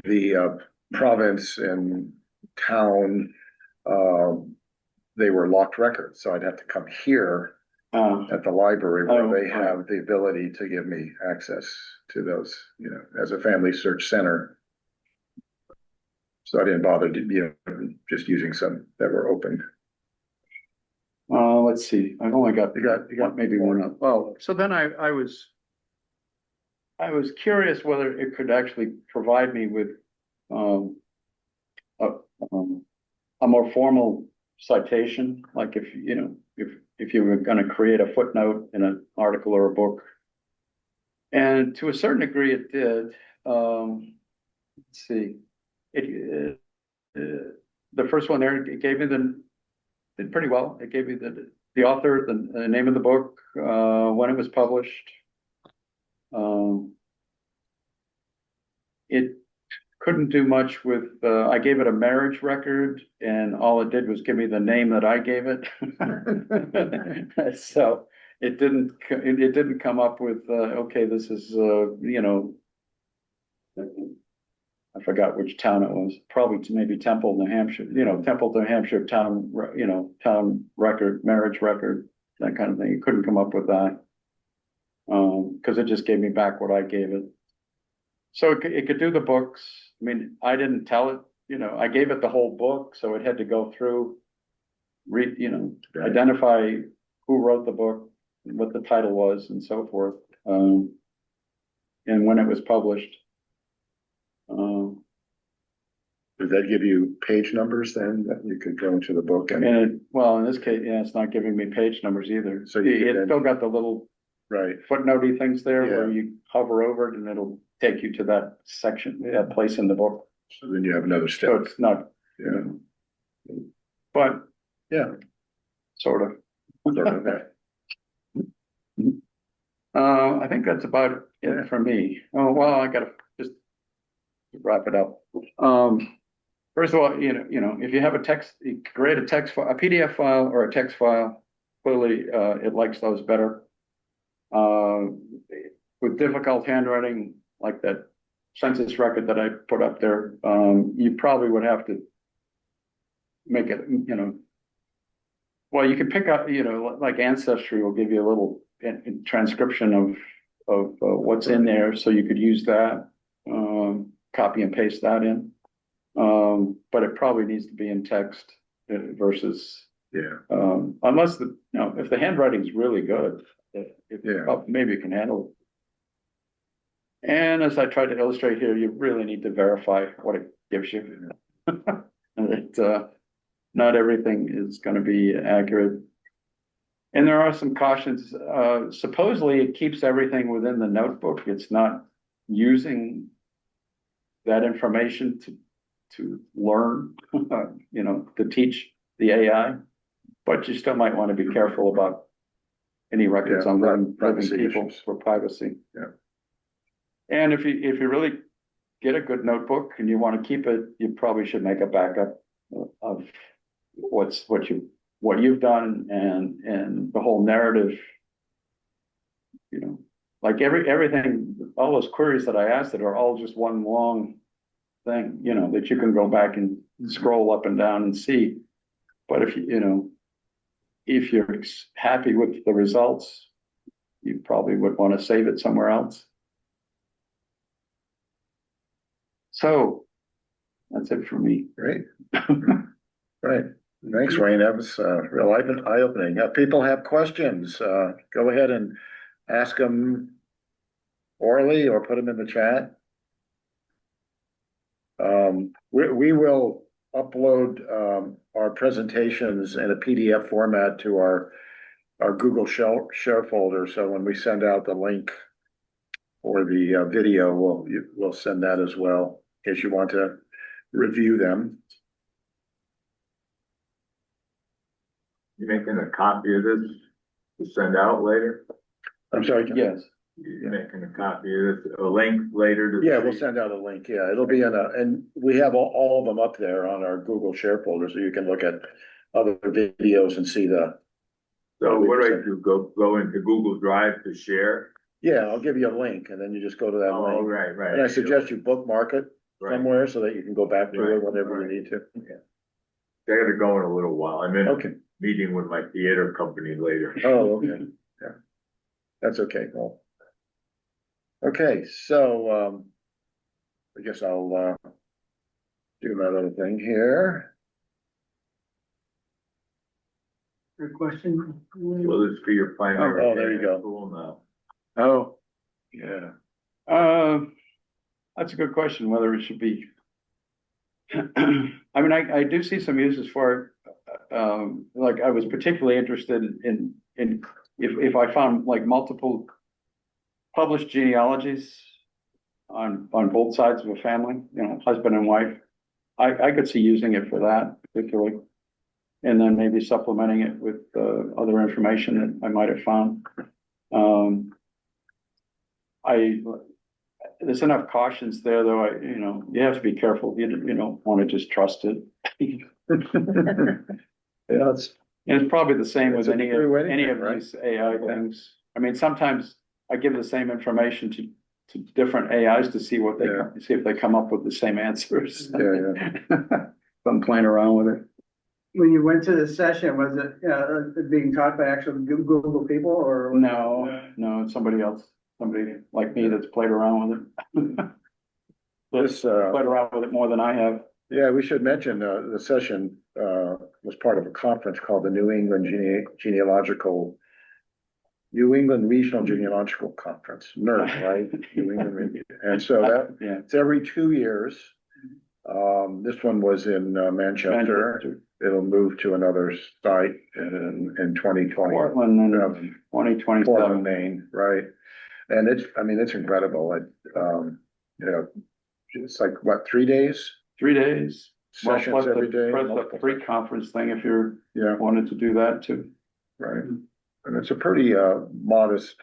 the province and town, they were locked records, so I'd have to come here at the library where they have the ability to give me access to those, as a Family Search center. So I didn't bother just using some that were open. Let's see. I've only got maybe one up. Well, so then I was curious whether it could actually provide me with a more formal citation, like if you were going to create a footnote in an article or a book. And to a certain degree, it did. Let's see. The first one there, it gave me did pretty well. It gave me the author, the name of the book, when it was published. It couldn't do much with, I gave it a marriage record and all it did was give me the name that I gave it. So it didn't come up with, okay, this is, I forgot which town it was, probably maybe Temple, New Hampshire, Temple, New Hampshire town, town record, marriage record. that kind of thing. It couldn't come up with that. Because it just gave me back what I gave it. So it could do the books. I mean, I didn't tell it, you know, I gave it the whole book, so it had to go through, read, you know, Right. identify who wrote the book, what the title was and so forth. And when it was published. Does that give you page numbers then, that you could go into the book and, Well, in this case, yeah, it's not giving me page numbers either. So you could It's then- still got the little right, footnotey things there where Yeah. you hover over it and it'll take you to that section, that place in the book. so then you have another So step, it's not, yeah, but yeah. sort of. Sort of, okay. I think that's about it for me. Oh, well, I gotta just wrap it up. First of all, you know, if you have a text, you create a text file, a PDF file or a text file, clearly, it likes those better. With difficult handwriting, like that census record that I put up there, you probably would have to make it, you know, well, you can pick up, you know, like Ancestry will give you a little transcription of what's in there, so you could use that, copy and paste that in. But it probably needs to be in text versus, Yeah, unless the, you know, if the handwriting's really good, Yeah. maybe you can handle it. And as I tried to illustrate here, you really need to verify what it gives you. And not everything is gonna be accurate. And there are some cautions, supposedly it keeps everything within the notebook, it's not using that information to learn, you know, to teach the AI. But you still might wanna be careful about any records Yeah, on living privacy people issues. for privacy. Yeah. And if you really get a good notebook and you wanna keep it, you probably should make a backup of what you've done and the whole narrative. You know, like everything, all those queries that I asked it are all just one long thing, you know, that you can go back and scroll up and down and see. But if you know, if you're happy with the results, you probably would want to save it somewhere else. So that's it for me. great. Right, thanks, Wayne, that was real eye-opening. If people have questions, go ahead and ask them orally or put them in the chat. We will upload our presentations in a PDF format to our Google share folder, so when we send out the link for the video, we'll send that as well, in case you want to review them. You making a copy of this to send out later? I'm sorry, Ken? Yes. You making a copy of this, a link later to? Yeah, we'll send out a link, yeah, it'll be and we have all of them up there on our Google share folder, so you can look at other videos and see So what do I do? Go into Google Drive to share? yeah, I'll give you a link, and then you just go to that Oh, link. right. And I suggest you bookmark it Right. somewhere so that you can go back to Right, it whenever you right. need to. I gotta go in a little while. I'm in a Okay, meeting with my theater company later. oh, okay, yeah, that's okay, well. Okay, so, I guess I'll, do my little thing here. Your question? Will this be your primary? Oh, there you go. Tool now? Oh, Yeah, that's a good question, whether it should be. I mean, I do see some uses for it. Like I was particularly interested in if I found like multiple published genealogies on both sides of a family, you know, husband and wife. I could see using it for that particularly. And then maybe supplementing it with other information that I might have found. There's enough cautions there, though. You know, you have to be careful. You don't want to just trust it. yeah, it's, And it's probably the same with It's any true of anything, right? these AI things. I mean, sometimes I give the same information to different AIs to see what Yeah. see if they come up with the same answers. Yeah, If I'm playing around with it. when you went to the session, was it being taught by actual Google people or? No, it's somebody else, somebody like me that's played around with it. This, Played around with it more than I have. yeah, we should mention, the session, was part of a conference called the New England New England Regional Genealogical Conference, NERG, right? New England, and so that, Yeah. it's every 2 years. This one was in Manchester. It'll move to another site in 2020. Portland in Portland, 2027. Maine, right? And it's incredible. You know, it's like, what, 3 days? 3 days. Well, Sessions plus every day? the pre-conference thing, if you're Yeah, wanted to do that too. right. And it's a pretty, modest,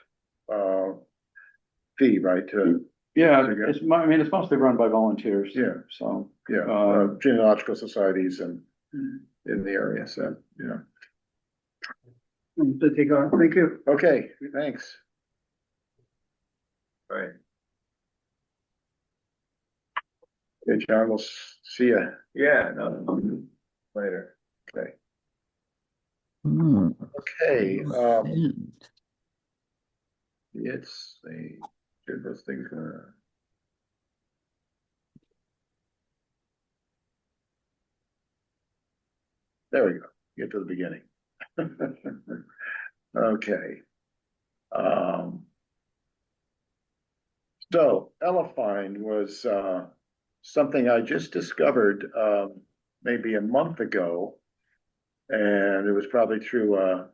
fee, right, to, Yeah, Okay. I mean, it's mostly run by volunteers. Yeah. So, yeah, genealogical societies and in the area, so, yeah. To take on, thank you. Okay, thanks. Right, Okay, John, we'll see you. yeah, no, later. Okay. Hmm. Okay, And it's the, should those things gonna. There we go, get to the beginning. Okay. So Elephind was, something I just discovered, maybe a month ago. And it was probably through a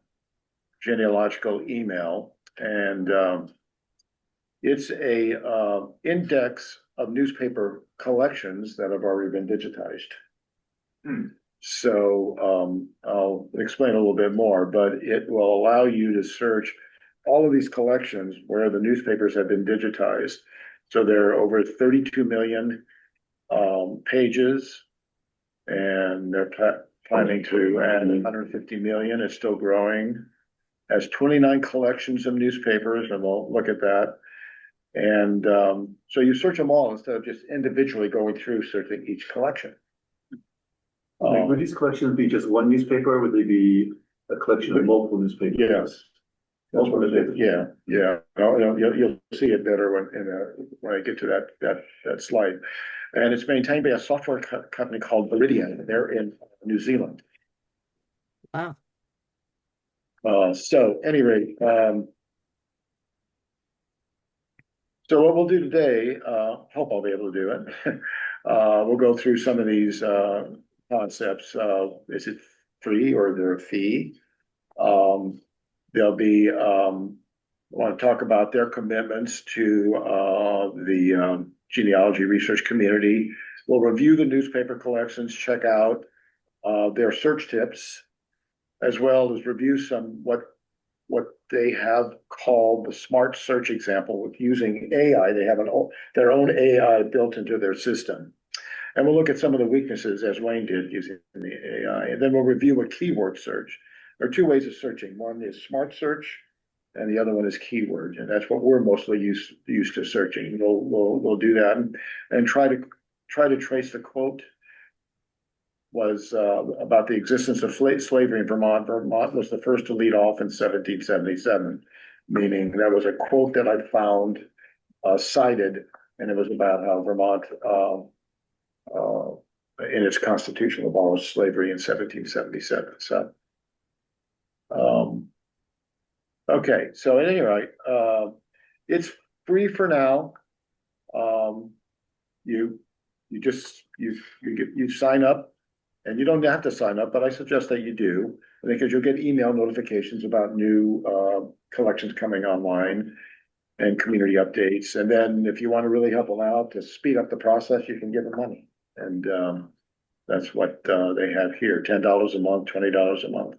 genealogical email, and it's a index of newspaper collections that have already been digitized. Hmm. So I'll explain a little bit more, but it will allow you to search all of these collections where the newspapers have been digitized. So there are over 32 million pages, and they're planning to add 150 million. It's still growing. Has 29 collections of newspapers, and we'll look at that. And so you search them all instead of just individually going through searching each collection. Would these collections be just one newspaper, or would they be a collection of multiple newspapers? Yes. Multiple newspapers. Yeah. No, you'll see it better when I get to that slide. And it's maintained by a software company called Viridian. They're in New Zealand. wow. So anyway, so what we'll do today, hope I'll be able to do it. We'll go through some of these concepts. Is it free or is there a fee? There'll be, want to talk about their commitments to the genealogy research community. We'll review the newspaper collections, check out their search tips, as well as review some what they have called the smart search example with using AI. They have their own AI built into their system. And we'll look at some of the weaknesses as Wayne did using the AI. And then we'll review a keyword search. There are two ways of searching. One is smart search and the other one is keyword. And that's what we're mostly used to searching. We'll do that and try to trace the quote. Was about the existence of slavery in Vermont. Vermont was the first to lead off in 1777, meaning that was a quote that I found cited, and it was about how Vermont, in its constitution, abolished slavery in 1777. So, okay. So at any rate, it's free for now. You sign up. And you don't have to sign up, but I suggest that you do, because you'll get email notifications about new collections coming online and community updates. And then if you want to really help them out to speed up the process, you can give them money. And that's what they have here, $10 a month, $20 a month.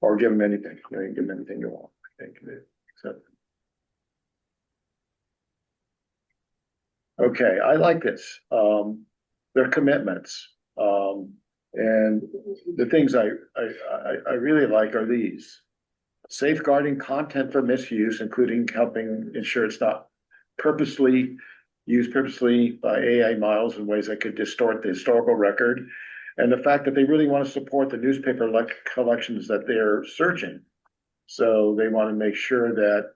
Or give them anything. You can give them anything you want, I think. Except. Okay, I like this. Their commitments. And the things I really like are these: safeguarding content from misuse, including helping ensure it's not used purposely by AI models in ways that could distort the historical record. and the fact that they really want to support the newspaper collections that they're searching. So they want to make sure that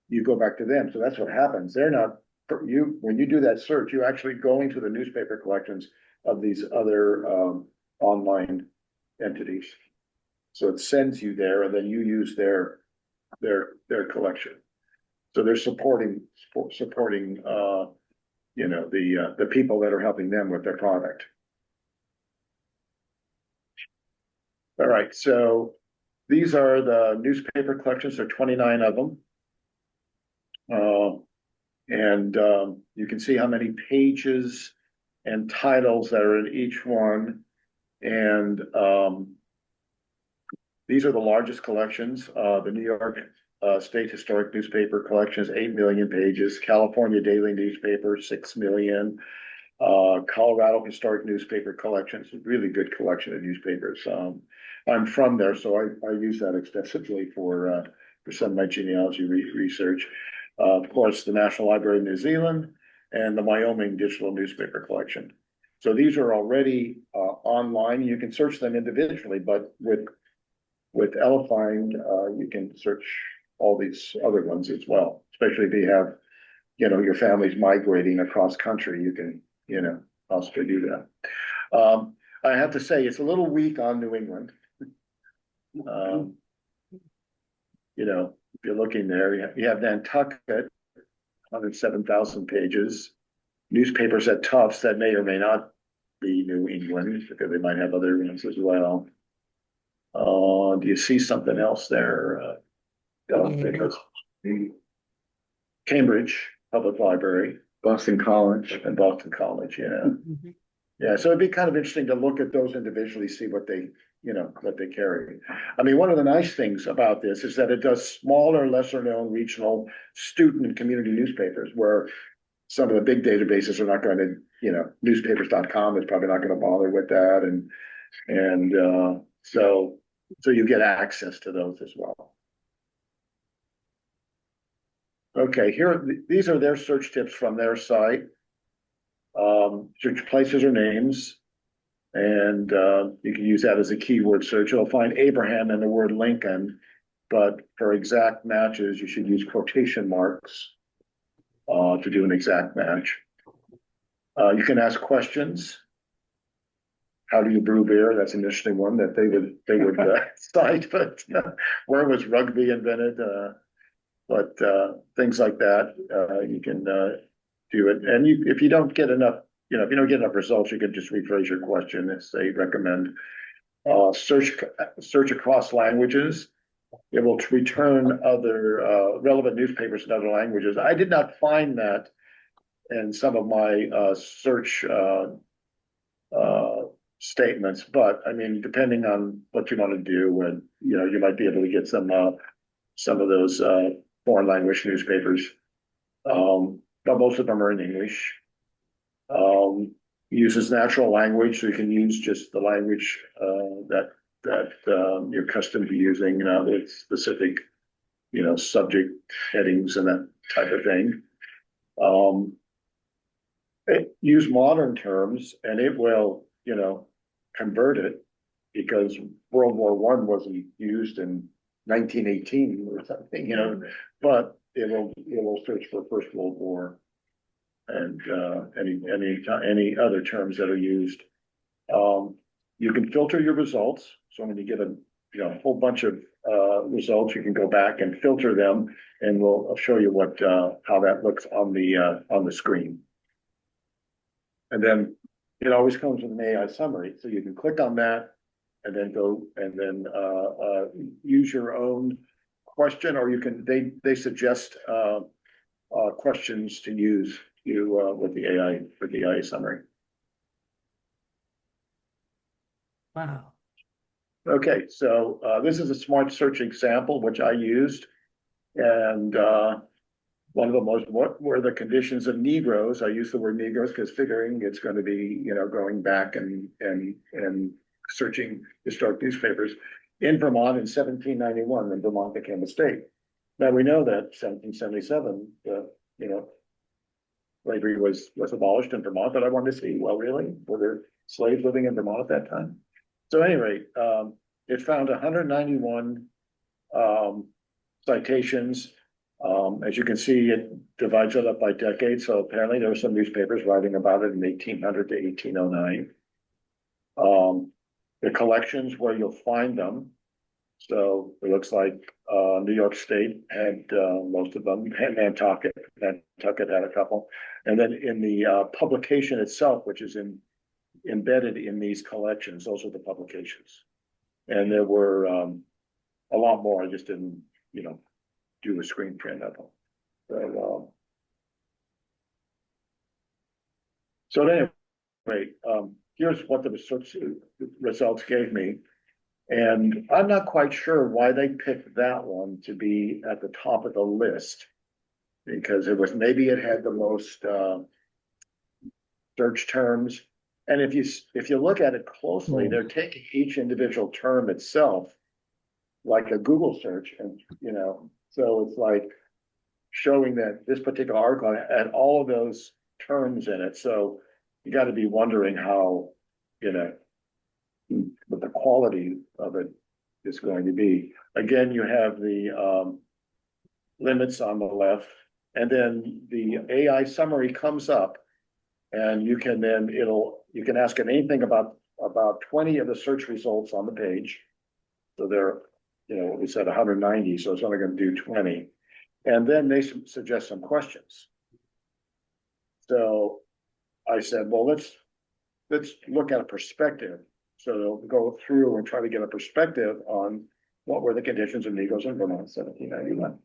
you go back to them. So that's what happens. They're not, when you do that search, you're actually going to the newspaper collections of these other online entities. So it sends you there, and then you use their collection. So they're supporting you know, the people that are helping them with their product. All right, so these are the newspaper collections. There are 29 of them. You can see how many pages and titles that are in each one. And these are the largest collections. The New York State Historic Newspaper Collection is 8 million pages. California Daily Newspaper, 6 million. Colorado Historic Newspaper Collection is a really good collection of newspapers. I'm from there, so I use that extensively for some of my genealogy research. Of course, the National Library of New Zealand and the Wyoming Digital Newspaper Collection. So these are already online. You can search them individually, but with Elephind, you can search all these other ones as well. Especially if you have, you know, your family's migrating across country, you can, you know, also do that. I have to say, it's a little weak on New England. You know, if you're looking there, you have Nantucket, 107,000 pages. Newspapers at Tufts that may or may not be New England, because they might have other ones as well. Do you see something else there? Because Cambridge Public Library, Boston College. and Boston College, yeah. Mhm. Yeah, so it'd be kind of interesting to look at those individually, see what they, you know, what they carry. I mean, one of the nice things about this is that it does smaller, lesser known regional student and community newspapers, where some of the big databases are not going to, you know, newspapers.com is probably not going to bother with that. So you get access to those as well. Okay, these are their search tips from their site. Search places or names, and you can use that as a keyword search. You'll find Abraham and the word Lincoln, but for exact matches, you should use quotation marks to do an exact match. You can ask questions. How do you brew beer? That's an interesting one that they would cite, but where was rugby invented? But things like that, you can do it. And if you don't get enough, you know, if you don't get enough results, you can just rephrase your question as they recommend. Search across languages. It will return other relevant newspapers in other languages. I did not find that in some of my search statements, but I mean, depending on what you want to do, and you know, you might be able to get some of those foreign language newspapers. But most of them are in English. Uses natural language, so you can use just the language that you're accustomed to using, you know, with specific, you know, subject headings and that type of thing. Use modern terms, and it will, you know, convert it, because World War I wasn't used in 1918 or something, you know, but it will search for First World War and any other terms that are used. You can filter your results. So when you get a whole bunch of results, you can go back and filter them, and I'll show you how that looks on the screen. And then it always comes with an AI summary, so you can click on that and then go and then use your own question, or you can they suggest questions to use with the AI summary. Wow. Okay, so this is a smart search example which I used, and one of them was what were the conditions of Negroes. I use the word Negroes because figuring it's going to be, you know, going back and searching historic newspapers in Vermont in 1791 when Vermont became a state. Now we know that 1777, you know, slavery was abolished in Vermont, but I wanted to see, well, really, were there slaves living in Vermont at that time. So anyway, it found 191 citations. As you can see, it divides it up by decade. So apparently there were some newspapers writing about it in 1800 to 1809. The collections where you'll find them. So it looks like New York State had most of them. Nantucket had a couple. And then in the publication itself, which is embedded in these collections, those are the publications. And there were a lot more. I just didn't, do a screen print of them. So anyway, here's what the research results gave me. And I'm not quite sure why they picked that one to be at the top of the list. Because maybe it had the most search terms. And if you look at it closely, they're taking each individual term itself, like a Google search, and so it's like showing that this particular article had all of those terms in it. So you got to be wondering how, what the quality of it is going to be. Again, you have the limits on the left, and then the AI summary comes up, and you can ask it anything about 20 of the search results on the page. So they're, we said 190, so it's only going to do 20. And then they suggest some questions. So I said, well, let's look at a perspective. So they'll go through and try to get a perspective on what were the conditions of Negroes in Vermont in 1791.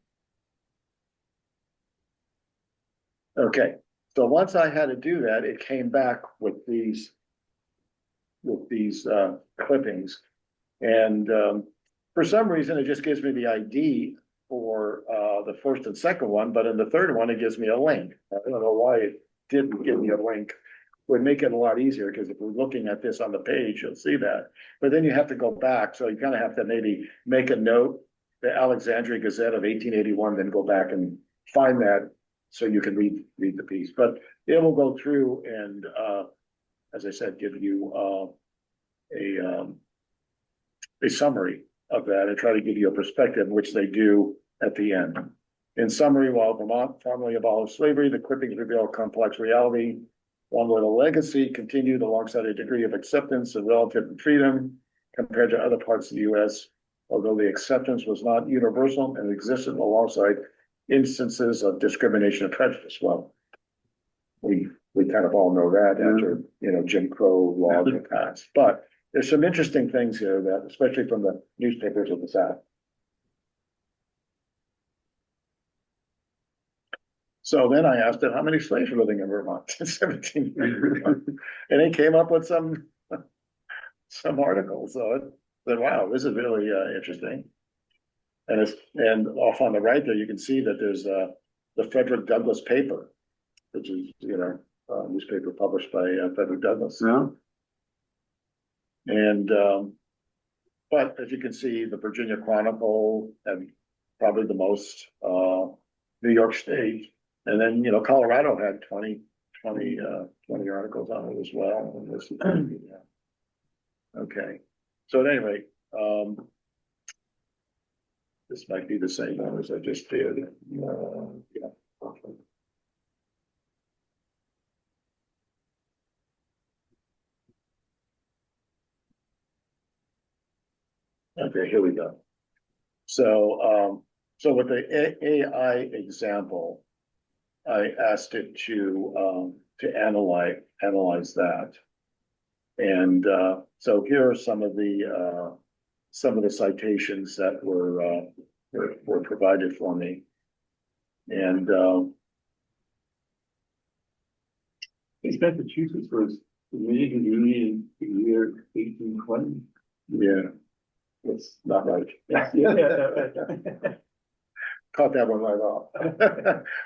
Okay, so once I had to do that, it came back with these clippings, and for some reason it just gives me the ID for the first and second one, but in the third one it gives me a link. I don't know why it didn't give me a link. Would make it a lot easier, because if we're looking at this on the page, you'll see that. But then you have to go back, so you kind of have to maybe make a note, the Alexandria Gazette of 1881, then go back and find that so you can read the piece. But it will go through and, as I said, give you a summary of that and try to give you a perspective, which they do at the end. In summary, while Vermont formally abolished slavery, the clippings reveal a complex reality, one where the legacy continued alongside a degree of acceptance and relative freedom compared to other parts of the U.S., although the acceptance was not universal and existed alongside instances of discrimination and prejudice. Well, we kind of all know that after, Jim Crow laws were passed. But there's some interesting things here that, especially from the newspapers of the South. So then I asked it, how many slaves were living in Vermont in 1791? And it came up with some articles. So I said, wow, this is really interesting. And off on the right there, you can see that there's the Frederick Douglass paper, which is, a newspaper published by Frederick Douglass. Yeah. And, but as you can see, the Virginia Chronicle and probably the most, New York State. And then, Colorado had 20 articles on it as well. And this, okay. So at any rate, this might be the same one as I just did. Yeah. Okay, here we go. So, so with the AI example, I asked it to analyze that. And so here are some of the citations that were provided for me. And Massachusetts was created in the year 1820. yeah, it's not right. Yeah. Caught that one right off.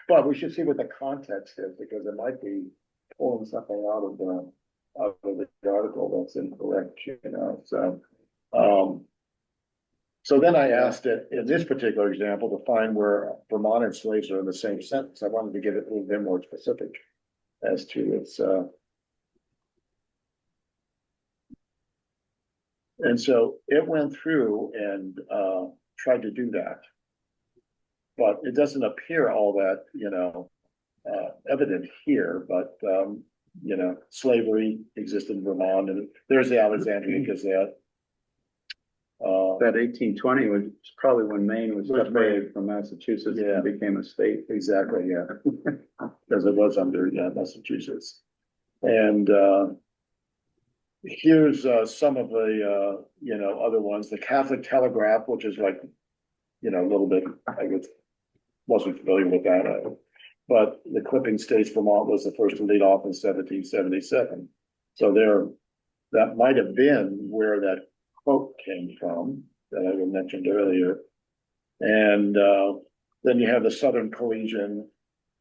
But we should see what the context is, because it might be pulling something out of the article that's incorrect, So, so then I asked it in this particular example to find where Vermont and slaves are in the same sentence. I wanted to get it a little bit more specific as to its And so it went through and tried to do that. But it doesn't appear all that, evident here, but, slavery existed in Vermont, and there's the Alexandria Gazette. That 1820 was probably when Maine was Was separated from Massachusetts Yeah. and became a state. Exactly, yeah. Because it was under, Massachusetts. And here's some of the, other ones. The Catholic Telegraph, which is like, a little bit, I guess, wasn't familiar with that. But the clipping states Vermont was the first to lead off in 1777. So that might have been where that quote came from that I mentioned earlier. And then you have the Southern Collegian.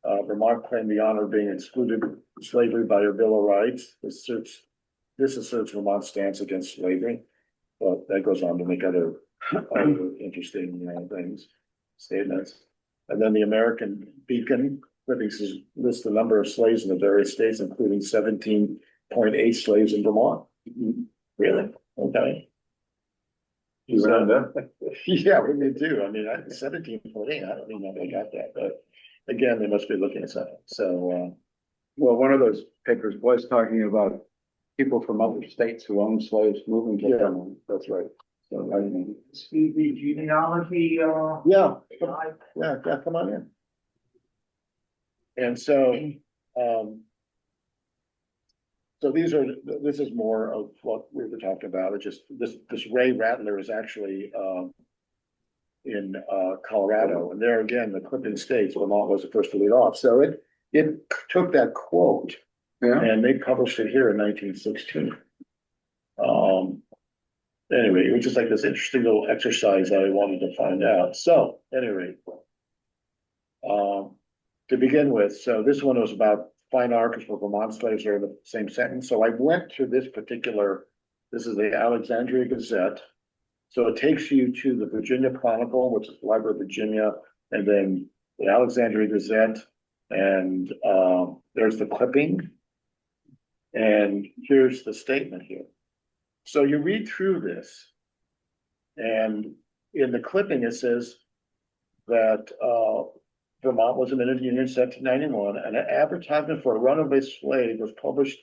Vermont claimed the honor of being excluded from slavery by her Bill of Rights. This asserts Vermont's stance against slavery. But that goes on to make other interesting statements. And then the American Beacon lists the number of slaves in the various states, including 17.8 slaves in Vermont. Really? Okay. You read that? Yeah, we did too. I mean, 17.8, I don't even know if they got that, but again, they must be looking at something. So, Well, one of those papers was talking about people from other states who owned slaves moving to Yeah. Vermont. that's right. So, I mean, Excuse me, genealogy, yeah, slide. yeah, come on in. And so, this is more of what we were talking about. It's just this Ray Rattler is actually in Colorado, and there again, the Clinton states Vermont was the first to lead off. So it took that quote Yeah. and they published it here in 1916. Anyway, it was just like this interesting little exercise that I wanted to find out. So, anyway, to begin with, so this one was about fine articles for Vermont slaves are in the same sentence. So I went to this is the Alexandria Gazette. So it takes you to the Virginia Chronicle, which is the Library of Virginia, and then the Alexandria Gazette, and there's the clipping. And here's the statement here. So you read through this, and in the clipping, it says that Vermont was a minute union in 1791, and an advertisement for a runaway slave was published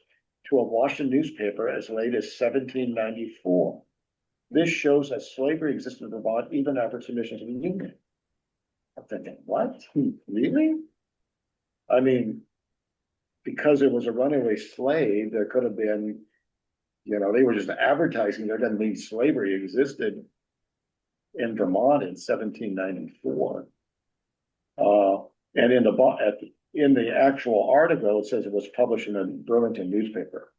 to a Washington newspaper as late as 1794. This shows that slavery existed in Vermont even after submission to the Union. I'm thinking, what? Really? I mean, because it was a runaway slave, there could have been, they were just advertising. There doesn't mean slavery existed in Vermont in 1794. And in the actual article, it says it was published in a Burlington newspaper.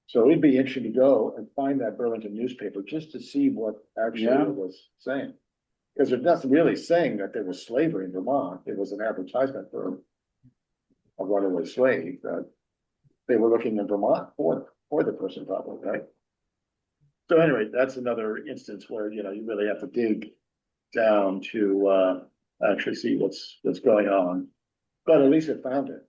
So it'd be interesting to go and find that Burlington newspaper just to see what actually it was saying. Because there's nothing really saying that there was slavery in Vermont. It was an advertisement for a runaway slave that they were looking in Vermont for the person probably, right? So anyway, that's another instance where, you really have to dig down to actually see what's going on. But at least it found it,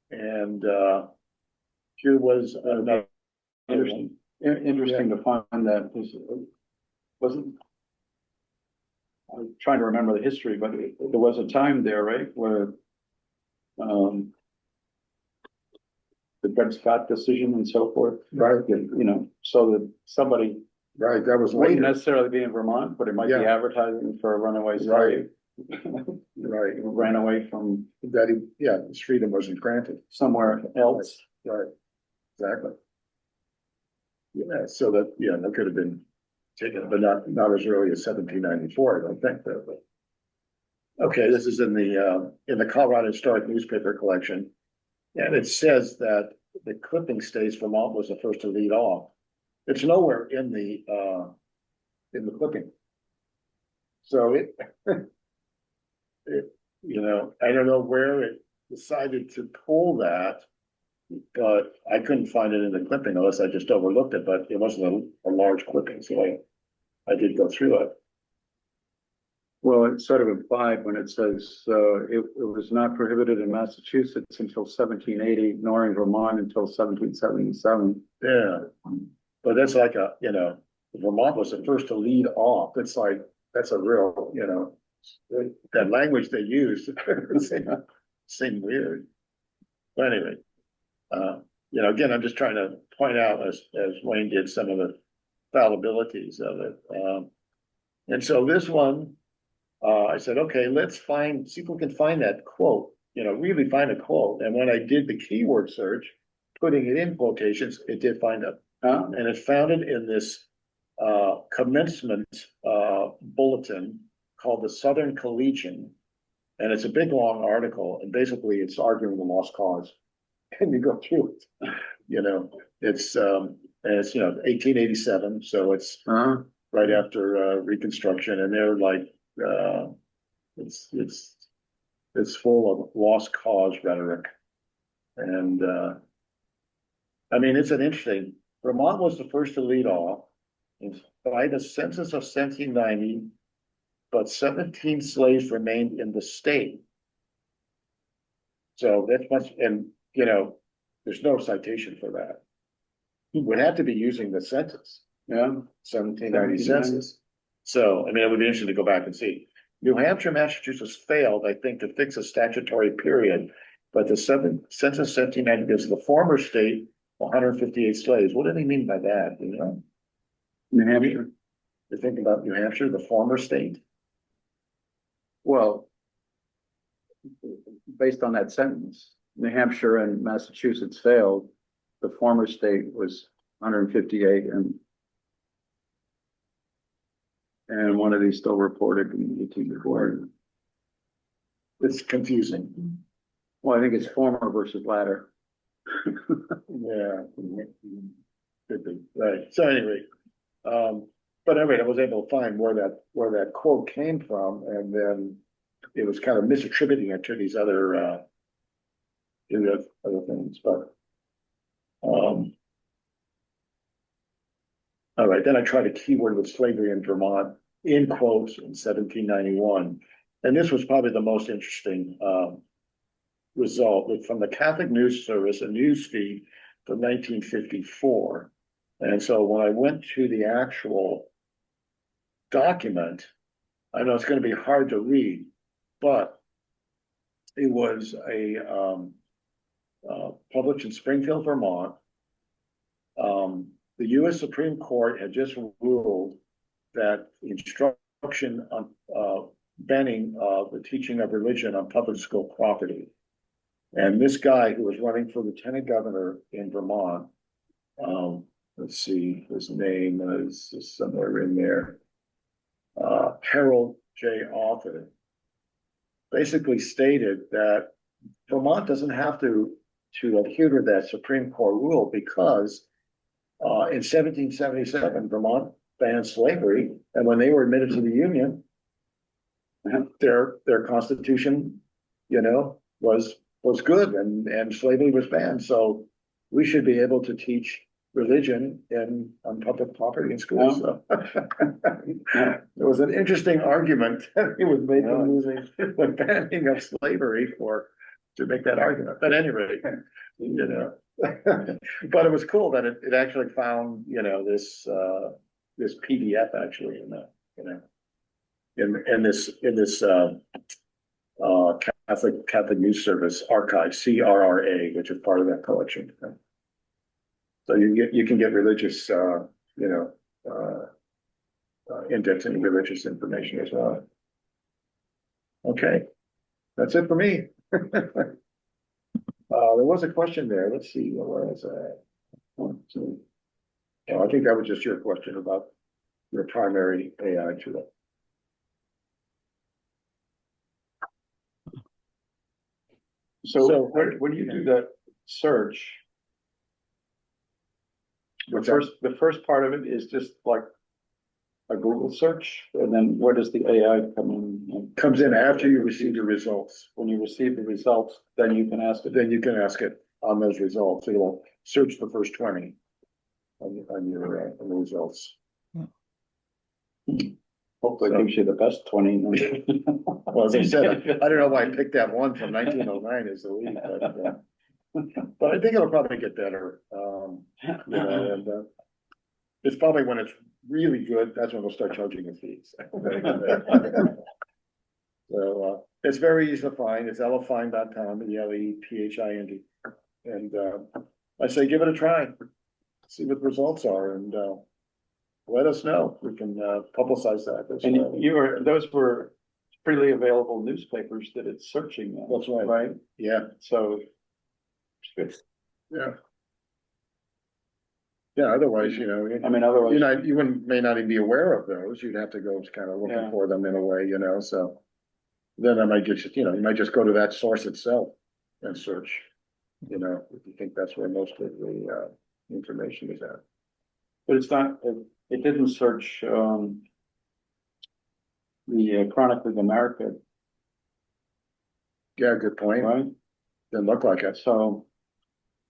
and here was another Interesting to find that this wasn't. I'm trying to remember the history, but there was a time there, right, where the Dred Scott decision and so forth. Right. So that somebody right, that was wouldn't later, necessarily be in Vermont, but it might be Yeah. advertising for a runaway slave. right, Who ran away from that his freedom wasn't granted. somewhere else. Right, exactly. Yeah, so that could have been taken, but not as early as 1794, I don't think, but. Okay, this is in the Colorado Historic Newspaper Collection. And it says that the clipping states Vermont was the first to lead off. It's nowhere in the clipping. So I don't know where it decided to pull that, but I couldn't find it in the clipping unless I just overlooked it, but it wasn't a large clipping, so I did go through it. Well, it's sort of implied when it says, it was not prohibited in Massachusetts until 1780, nor in Vermont until 1777. Yeah, but that's like a, you know, Vermont was the first to lead off. It's like, that's a real, you know, that language they used seemed weird. But anyway, you know, again, I'm just trying to point out as Wayne did some of the fallibilities of it. And so this one, I said, okay, let's see if we can find that quote, you know, really find a quote. And when I did the keyword search, putting it in quotations, it did find it. And it found it in this commencement bulletin called the Southern Collegian. And it's a big, long article. And basically it's arguing the lost cause. And you go through it, you know, it's, you know, 1887. So it's right after Reconstruction. And they're like, it's full of lost cause rhetoric. And I mean, it's an interesting, Vermont was the first to lead off by the census of 1790, but 17 slaves remained in the state. So that's much, and you know, there's no citation for that. Would have to be using the census. Yeah, 1790 census. So, I mean, it would be interesting to go back and see. New Hampshire, Massachusetts failed, I think, to fix a statutory period, but the census 1790 gives the former state 158 slaves. What do they mean by that? You know, New Hampshire. You think about New Hampshire, the former state. Well, based on that sentence, New Hampshire and Massachusetts failed. The former state was 158, and one of these still reported in 1804. It's confusing. Well, I think it's former versus latter. Yeah, could be, right. So anyway, but anyway, I was able to find where that quote came from, and then it was kind of misattributing it to these other things, but all right, then I tried a keyword with slavery in Vermont in quotes in 1791. And this was probably the most interesting result from the Catholic News Service, a news feed from 1954. And so when I went to the actual document, I know it's going to be hard to read, but it was published in Springfield, Vermont. The U.S. Supreme Court had just ruled that instruction on banning the teaching of religion on public school property. And this guy who was running for lieutenant governor in Vermont, let's see, his name is somewhere in there, Harold J. Arthur, basically stated that Vermont doesn't have to adhere to that Supreme Court rule because in 1777, Vermont banned slavery, and when they were admitted to the Union, their constitution, you know, was good, and slavery was banned. So we should be able to teach religion on public property in schools. So it was an interesting argument that he was making using the banning of slavery to make that argument. But anyway, you know. But it was cool that it actually found, you know, this PDF actually in the, you know, in this Catholic News Service archive, CRRA, which is part of that collection. So you can get religious, you know, indexing religious information as well. Okay, that's it for me. There was a question there. Let's see, where is that? One, two. Oh, I think that was just your question about your primary AI tool. So when you do that search, the first part of it is just like a Google search, and then where does the AI come in? Comes in after you receive the results. When you receive the results, then you can ask it. Then you can ask it on those results. It'll search the first 20 on the results. Hopefully it gives you the best 20. Well, as I said, I don't know why I picked that one from 1909 as the lead, but I think it'll probably get better. You know, and it's probably when it's really good, that's when we'll start charging the fees. So, it's very easy to find. It's elephind.com, Elephind. And, I say, give it a try. See what the results are and, let us know. We can, publicize that. That's And right. those were freely available newspapers that it's searching on. That's right. Right? Yeah, So. It's good. yeah. Yeah, otherwise, you know, I mean, otherwise. you wouldn't, may not even be aware of those. You'd have to go kind of looking Yeah. for them in a way, you know, so. Then I might just, you know, you might just go to that source itself and search, you know, if you think that's where most of the, information is at. But it's not, it didn't search, the Chronicle of America, Yeah, good point. right? Didn't look like it. So,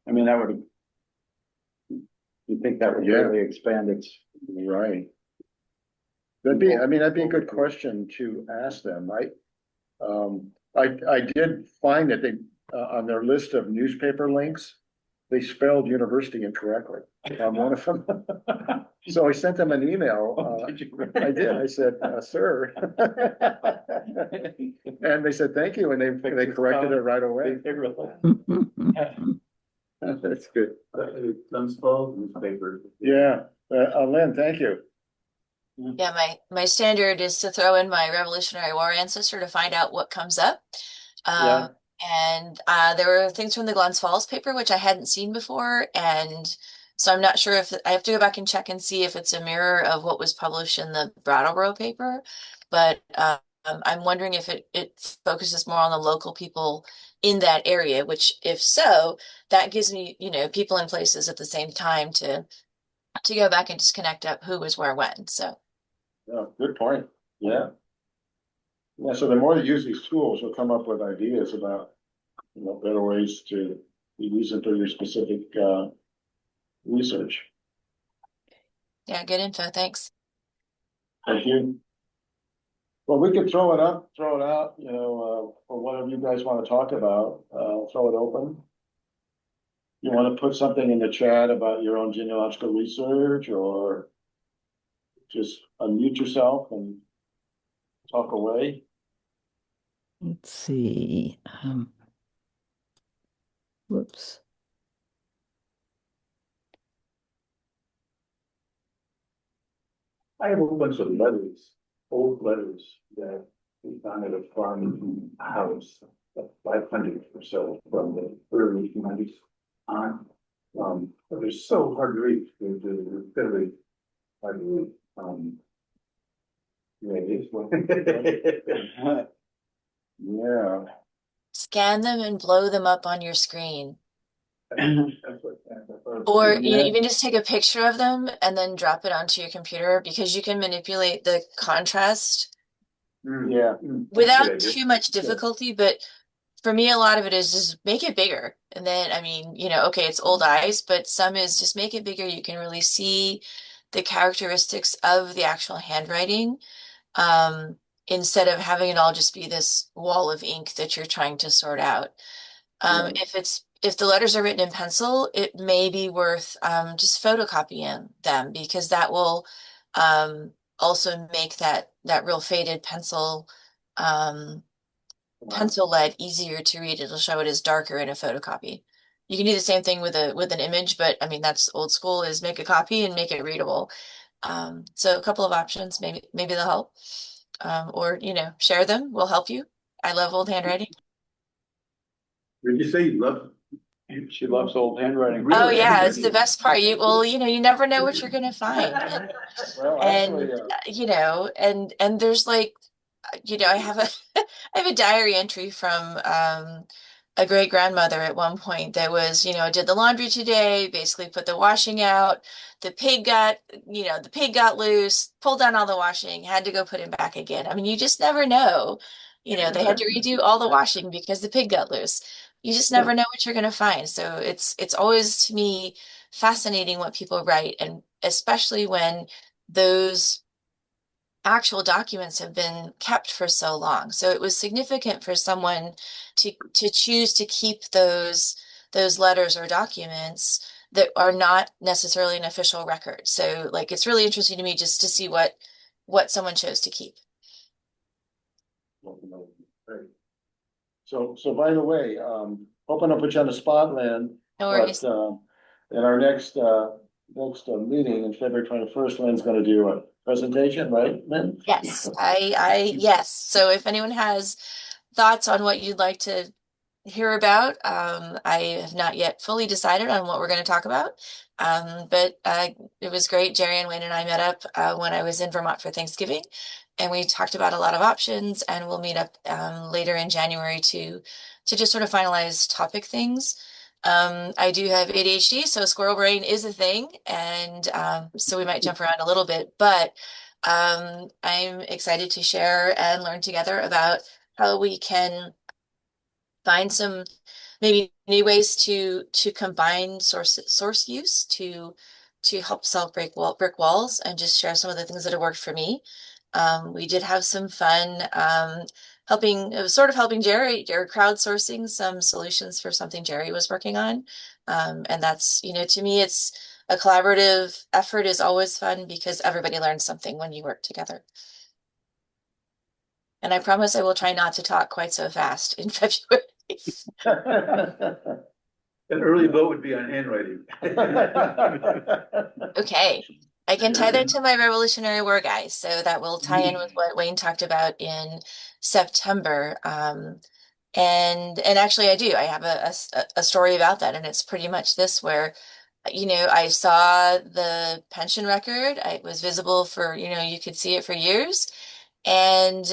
I mean, that would, you think that would Yeah. really expand its, Right. That'd be a good question to ask them. I did find that they, on their list of newspaper links, they spelled university incorrectly on one of them. So I sent them an email. did you? I did. I said, sir. And they said, thank you. And they corrected it right away. That's good. Dunsfall newspaper. Yeah. Lynn, thank you. Yeah, my standard is to throw in my Revolutionary War ancestor to find out what comes up. Yeah. And there were things from the Glens Falls paper which I hadn't seen before, and so I'm not sure if I have to go back and check and see if it's a mirror of what was published in the Brattleboro paper. But I'm wondering if it focuses more on the local people in that area, which if so, that gives me, you know, people in places at the same time to go back and just connect up who was where when. So. Yeah, good point. Yeah. Yeah, so the more you use these tools, you'll come up with ideas about, you know, better ways to use it for your specific, research. Yeah, good info. Thanks. Thank you. Well, we could throw it up, throw it out, you know, for whatever you guys want to talk about, throw it open. You want to put something in the chat about your own genealogical research, or just unmute yourself and talk away. Let's see. Whoops. I have a bunch of letters, old letters that we found at a farm house, 500 or so from the early 90s on. But they're so hard to read. They're very hard to read. Yeah, it is one. Yeah. Scan them and blow them up on your screen. That's what- Or you know, even just take a picture of them and then drop it onto your computer, because you can manipulate the contrast Yeah. without too much difficulty. But for me, a lot of it is just make it bigger. And then, I mean, you know, okay, it's old eyes, but some is just make it bigger. You can really see the characteristics of the actual handwriting, instead of having it all just be this wall of ink that you're trying to sort out. If the letters are written in pencil, it may be worth just photocopying them, because that will also make that real faded pencil pencil lead easier to read. It'll show it as darker in a photocopy. You can do the same thing with an image, but I mean that's old school, is make a copy and make it readable. So a couple of options, maybe they'll help. Or you know, share them, will help you. I love old handwriting. Did you say you love? She loves old handwriting. Oh yeah, it's the best part. You you never know what you're gonna find. Well, And actually, you know, and there's like, you know, I have a I have a diary entry from a great grandmother at one point that was, you know, did the laundry today, basically put the washing out. The pig got loose, pulled down all the washing, had to go put him back again. I mean, you just never know. You know, they had to redo all the washing because the pig got loose. You just never know what you're going to find. So it's always, to me, fascinating what people write, and especially when those actual documents have been kept for so long. So it was significant for someone to choose to keep those letters or documents that are not necessarily an official record. So like it's really interesting to me just to see what someone chose to keep. So by the way, hoping to put you on the spot, Lynn, No worries. but, in our next meeting in February 21st, Lynn's gonna do a presentation, right, Lynn? Yes, yes. So if anyone has thoughts on what you'd like to hear about, I have not yet fully decided on what we're going to talk about. But it was great. Jerry and Wayne and I met up when I was in Vermont for Thanksgiving, and we talked about a lot of options, and we'll meet up later in January to just sort of finalize topic things. I do have ADHD, so squirrel brain is a thing, and so we might jump around a little bit, but I'm excited to share and learn together about how we can find some maybe new ways to combine source use to help solve brick walls, and just share some of the things that have worked for me. We did have some fun helping Jerry crowdsourcing some solutions for something Jerry was working on. And that's, to me, it's a collaborative effort is always fun because everybody learns something when you work together. And I promise I will try not to talk quite so fast in February. An early vote would be on handwriting. Okay, I can tie that to my Revolutionary War guys, so that will tie in with what Wayne talked about in September. And actually I do. I have a story about that, and it's pretty much this where, I saw the pension record. It was visible for, you could see it for years. And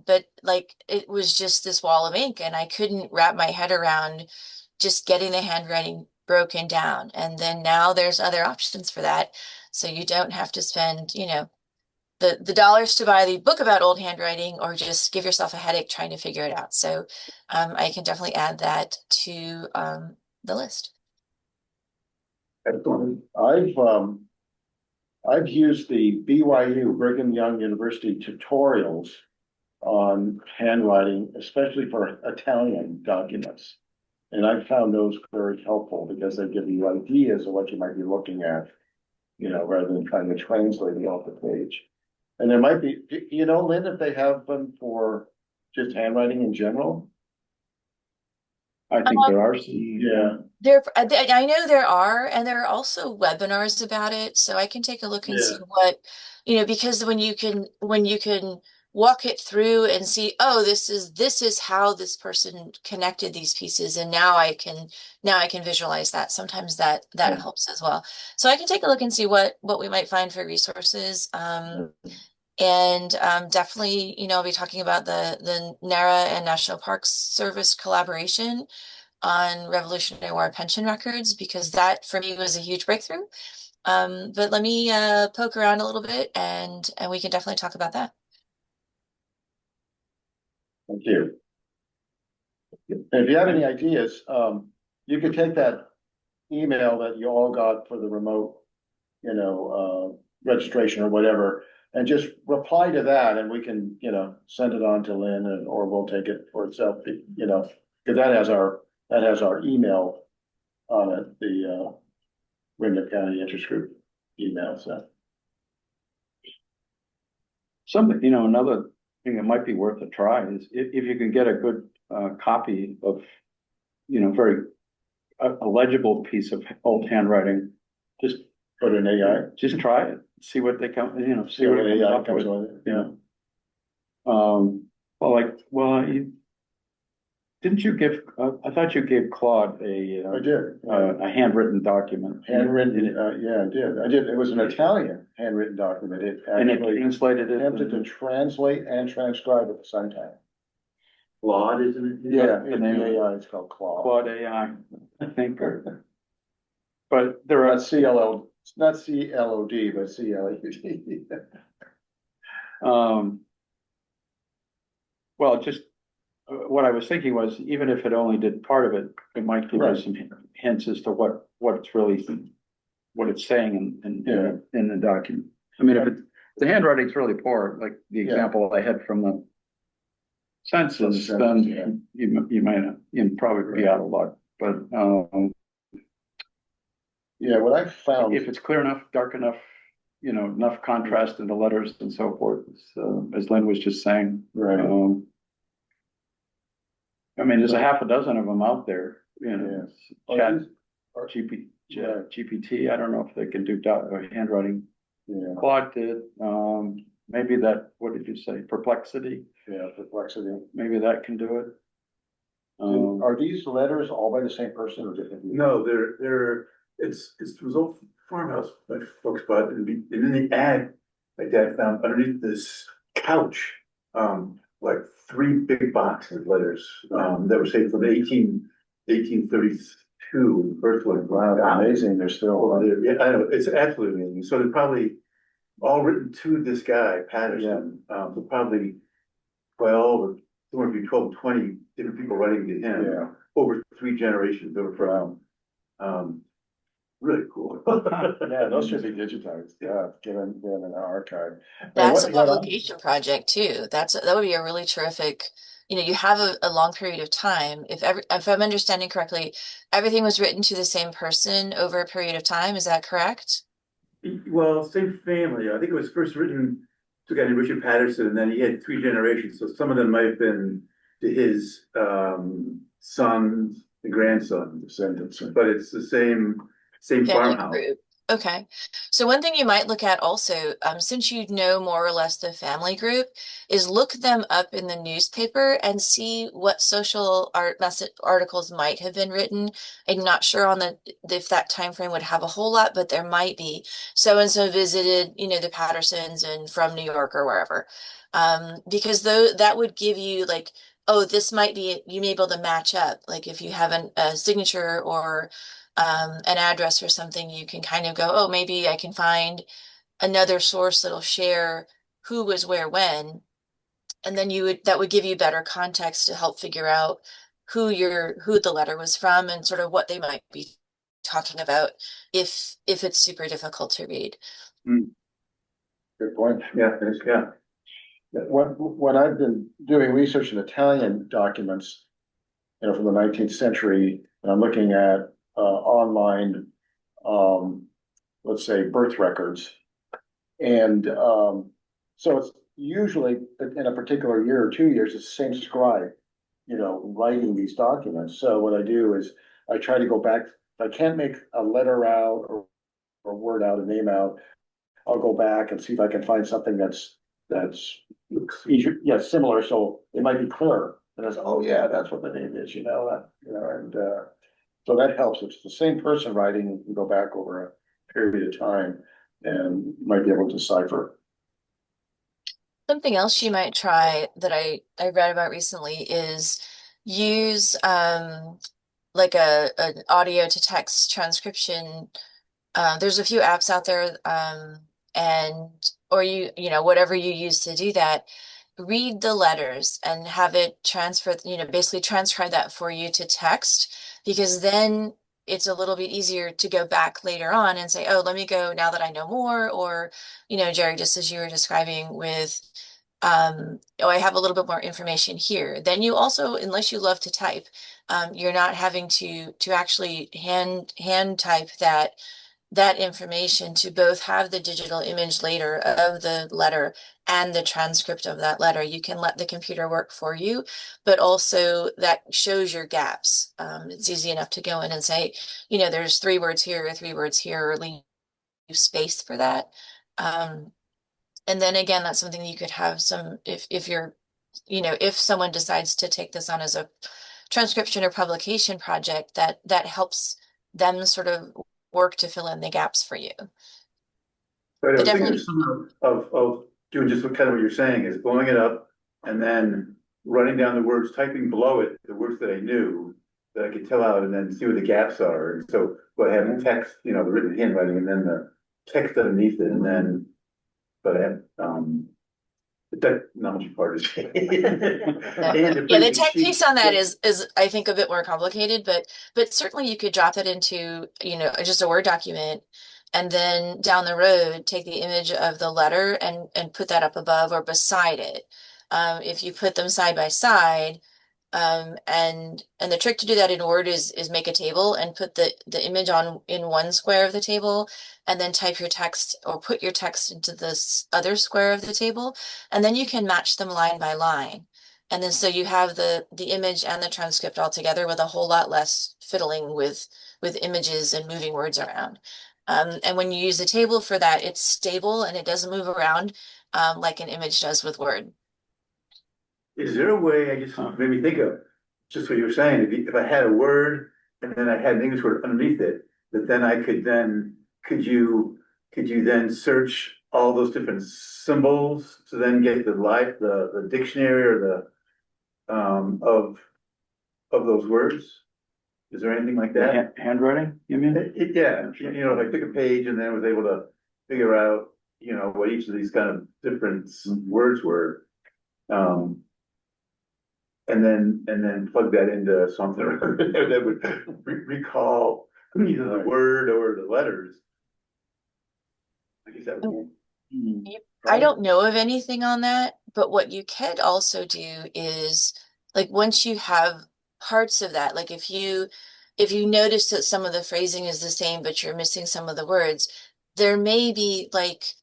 but like it was just this wall of ink, and I couldn't wrap my head around just getting the handwriting broken down. And then now there's other options for that. So you don't have to spend, the dollars to buy the book about old handwriting, or just give yourself a headache trying to figure it out. So I can definitely add that to the list. I've used the BYU, Brigham Young University tutorials on handwriting, especially for Italian documents. And I've found those very helpful because they give you ideas of what you might be looking at, rather than trying to translate it off the page. And there might be, Lynn, if they have them for just handwriting in general? I think there are some. Yeah. I know there are, and there are also webinars about it, so I can take a look and see what, because when you can walk it through and see, oh, this is how this person connected these pieces, and now I can visualize that. Sometimes that helps as well. So I can take a look and see what we might find for resources. And definitely, I'll be talking about the NARA and National Parks Service collaboration on Revolutionary War pension records, because that for me was a huge breakthrough. But let me poke around a little bit, and we can definitely talk about that. Thank you. And if you have any ideas, you could take that email that you all got for the remote, registration or whatever, and just reply to that, and we can, send it on to Lynn, or we'll take it for itself, because that has our email on it, the Windham County Interest Group email. So something, another thing that might be worth a try is if you can get a good copy of, very a legible piece of old handwriting, just put an AI, just try it, see what they come, see what AI comes with it. Yeah. Didn't you give? I thought you gave Claude a handwritten document. Handwritten, yeah, I did. It was an Italian handwritten document. It actually translated it. Attempted to translate and transcribe at the same time. Claude, isn't it? Yeah, the name AI is called Claude. Claude AI, I think. But there are CLO. It's not CLOD, but CLUD. Well, just what I was thinking was, even if it only did part of it, it might give us some hints as to what it's really, what it's saying in the document. I mean, the handwriting's really poor, like the Yeah. example I had from the census, Yeah. then you might, you'd probably be out of luck, but, Yeah, what I found. if it's clear enough, dark enough, enough contrast in the letters and so forth, as Lynn was just saying. Right. I mean, there's a half a dozen of them out there, Chat, GPT, I don't know if they can do handwriting. Yeah, Claude did, maybe that, what did you say, Perplexity, yeah, Perplexity. maybe that can do it. Are these letters all by the same person or different? people? No, it was old farmhouse my folks bought, and in the ad, my dad found underneath this couch, like 3 big boxes of letters, that were saved from 1832, the first one. Wow, amazing, they're still. Yeah, I know, it's absolutely amazing. So they're probably all written to this guy, Patterson, so probably 12 or somewhere between 12 and 20 different people writing to him. Yeah. Over 3 generations over from, really cool. Yeah, those should be digitized, yeah, get them in an archive. That's a What I'm- publication project too. That would be a really terrific, you have a long period of time. If I'm understanding correctly, everything was written to the same person over a period of time. Is that correct? Well, same family. I think it was first written to a guy named Richard Patterson, and then he had 3 generations. So some of them might have been to his sons and grandsons, Descendants. but it's the same Family farmhouse. group. Okay. So one thing you might look at also, since you know more or less the family group, is look them up in the newspaper and see what social articles might have been written. I'm not sure on if that time frame would have a whole lot, but there might be. So and so visited, the Pattersons and from New York or wherever. Because that would give you like, oh, this might be, you may be able to match up. Like if you have a signature or an address or something, you can kind of go, oh, maybe I can find another source that'll share who was where when, and then that would give you better context to help figure out who the letter was from and sort of what they might be talking about if it's super difficult to read. Good point. Yeah, yeah. When I've been doing research in Italian documents, from the 19th century, and I'm looking at online, let's say birth records. And so it's usually in a particular year or 2 years, it's the same scribe, writing these documents. So what I do is I try to go back. If I can't make a letter out or word out, a name out, I'll go back and see if I can find something that's easier, similar. So it might be clearer. And I say, oh yeah, that's what the name is, and so that helps. If it's the same person writing, you can go back over a period of time and might be able to decipher. Something else you might try that I read about recently is use like an audio to text transcription. There's a few apps out there, or whatever you use to do that. Read the letters and have it transfer, basically transcribe that for you to text, because then it's a little bit easier to go back later on and say, oh, let me go now that I know more. Or, Jerry, just as you were describing with, I have a little bit more information here. Then you also, unless you love to type, you're not having to actually hand type that information to both have the digital image later of the letter and the transcript of that letter. You can let the computer work for you, but also that shows your gaps. It's easy enough to go in and say, there's 3 words here or 3 words here, or leave space for that. And then again, that's something that you could have if you're, if someone decides to take this on as a transcription or publication project, that helps them sort of work to fill in the gaps for you. But I was definitely- thinking of doing just kind of what you're saying, is blowing it up and then writing down the words, typing below it, the words that I knew that I could tell out, and then see where the gaps are. And so, I have the text, the written handwriting, and then the text underneath it, and then, but I have, the technology part is. Yeah, the tech piece on that is I think a bit more complicated, but certainly you could drop it into, just a Word document And then down the road, take the image of the letter and put that up above or beside it. If you put them side by side, and the trick to do that in Word is make a table and put the image on in one square of the table, and then type your text or put your text into this other square of the table, and then you can match them line by line. And then so you have the image and the transcript all together with a whole lot less fiddling with images and moving words around. And when you use the table for that, it's stable and it doesn't move around like an image does with Word. Is there a way, I just made me think of, just what you were saying, if I had a word and then I had an English word underneath it, that then I could then, could you then search all those different symbols to then get the dictionary or the, of those words? Is there anything like that? Handwriting, you mean? Yeah, you know, if I took a page and then was able to figure out, you know, what each of these kind of different words were. And then plug that into something that would recall either the word or the letters. I guess that would. I don't know of anything on that, but what you could also do is like once you have parts of that, like if you notice that some of the phrasing is the same, but you're missing some of the words, there may be like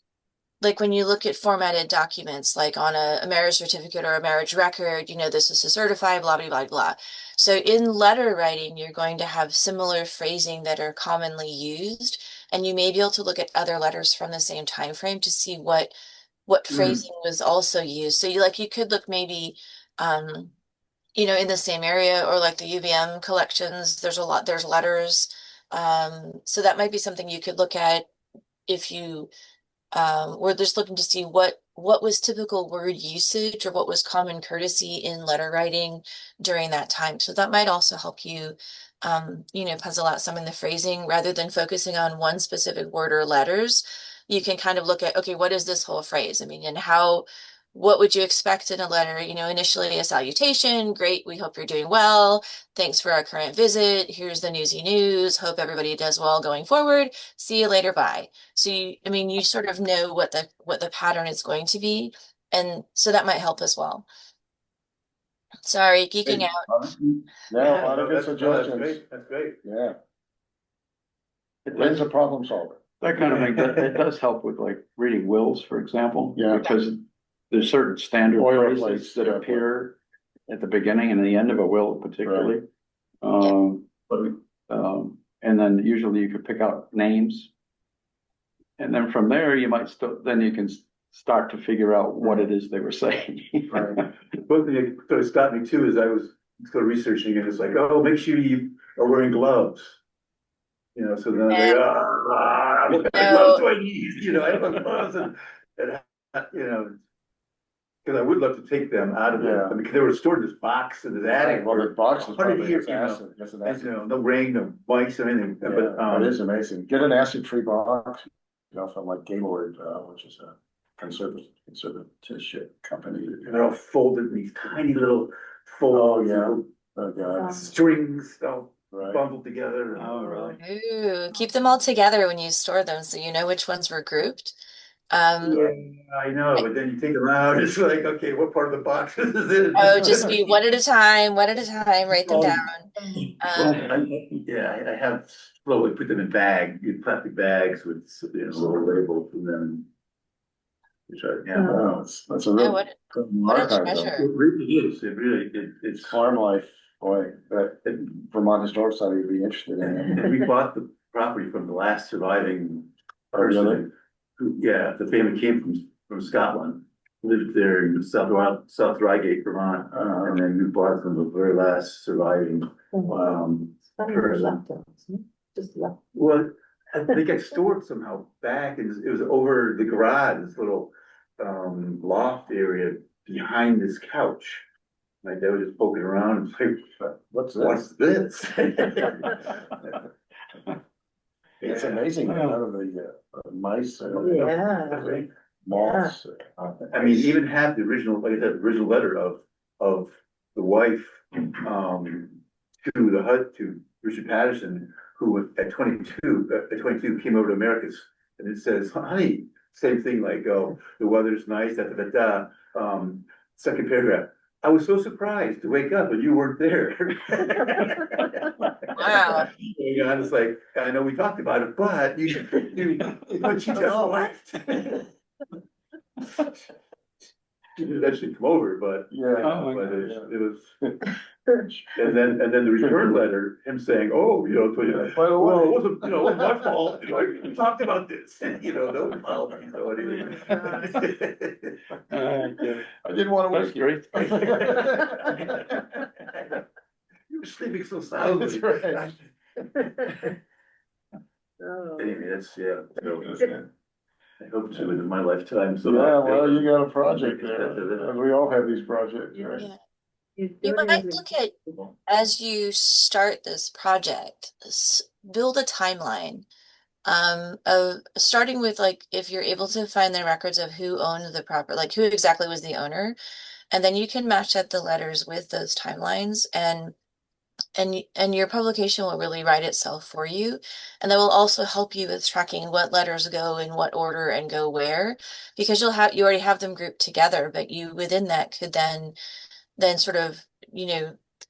when you look at formatted documents, like on a marriage certificate or a marriage record, you know, this is to certify, blah, blah, blah, blah. So in letter writing, you're going to have similar phrasing that are commonly used, and you may be able to look at other letters from the same time frame to see what phrasing was also used. So you could look maybe, you know, in the same area, or like the UVM collections, there's letters. So that might be something you could look at if you we're just looking to see what was typical word usage or what was common courtesy in letter writing during that time. So that might also help you, you know, puzzle out some of the phrasing rather than focusing on one specific word or letters. You can kind of look at, okay, what is this whole phrase? I mean, and what would you expect in a letter? You know, initially a salutation, great, we hope you're doing well. Thanks for our current visit. Here's the newsy news. Hope everybody does well going forward. See you later, bye. So you sort of know what the pattern is going to be, and so that might help as well. Sorry, geeking out. Yeah, a lot of good That's suggestions. great, that's great. Yeah. Lynn's a problem solver. That kind of thing, it does help with like reading wills, for example. Yeah. Because there's certain standard Boilerplates, phrases that yeah. appear at the beginning and the end of a will particularly. And then usually you could pick out names. And then from there, you might then you can start to figure out what it is they were saying. Right. One thing that sort of stopped me too is I was sort of researching and it's like, oh, make sure you are wearing gloves. You know, so then I'm like, what gloves do I need? You know, I don't have gloves and you know, because I would love to take them out of there. I mean, 'cause they were stored in this box in this attic. Well, the box is 100 probably years, acid. That's an acid. You know, no rain, no mice or anything, Yeah, but, it is amazing. Get an acid-free box, you know, from like Gaylord, which is a conservative company. they're all folded in these tiny little folds. Oh, God. Strings, all Right. bundled together. Oh, really? Ooh, keep them all together when you store them so you know which ones were grouped. Yeah, I know, but then you take them out, it's like, okay, what part of the box is it? Oh, just be one at a time, write them down. Yeah, I have slowly put them in plastic bags with, you know, little labels and then. Which are, yeah. Oh, that's a real. what a archive, though. treasure. It really is, it's. Farm life, boy, that Vermont Historic Society would be interested in it. We bought the property from the last surviving Oh, really? person. Yeah, the family came from Scotland, lived there in South Reigate, Vermont, and then we bought it from the very last surviving, person. Well, I think I stored somehow back, and it was over the garage, this little, loft area behind this couch. My dad was just poking around and say, what's this? It's amazing, none of the mice. Moths. I mean, even have the original, like I said, original letter of the wife, to the HUD, to Richard Patterson, who was at 22 came over to Americas, and it says, honey, same thing like, oh, the weather's nice, da, da, da, da. Second paragraph, I was so surprised to wake up and you weren't there. Wow. Yeah, I was like, I know we talked about it, but but you just left. She did actually come over, but Oh, but okay. it was. And then the return letter, him saying, oh, you know, well, it wasn't, you know, it was my fault, you know, we talked about this, you know, no fault, you know, anyway. I didn't want to That's wake you. great. You were sleeping so soundly. That's right. Oh. Anyway, that's, yeah, so, I hope to in my lifetime, so. Yeah, well, you got a project there, and we all have these projects, right? Yeah. You might look at, as you start this project, build a timeline of starting with, like, if you're able to find the records of who owned the property, like who exactly was the owner, and then you can match up the letters with those timelines, and your publication will really write itself for you, and that will also help you with tracking what letters go in what order and go where, because you already have them grouped together, but you within that could then sort of,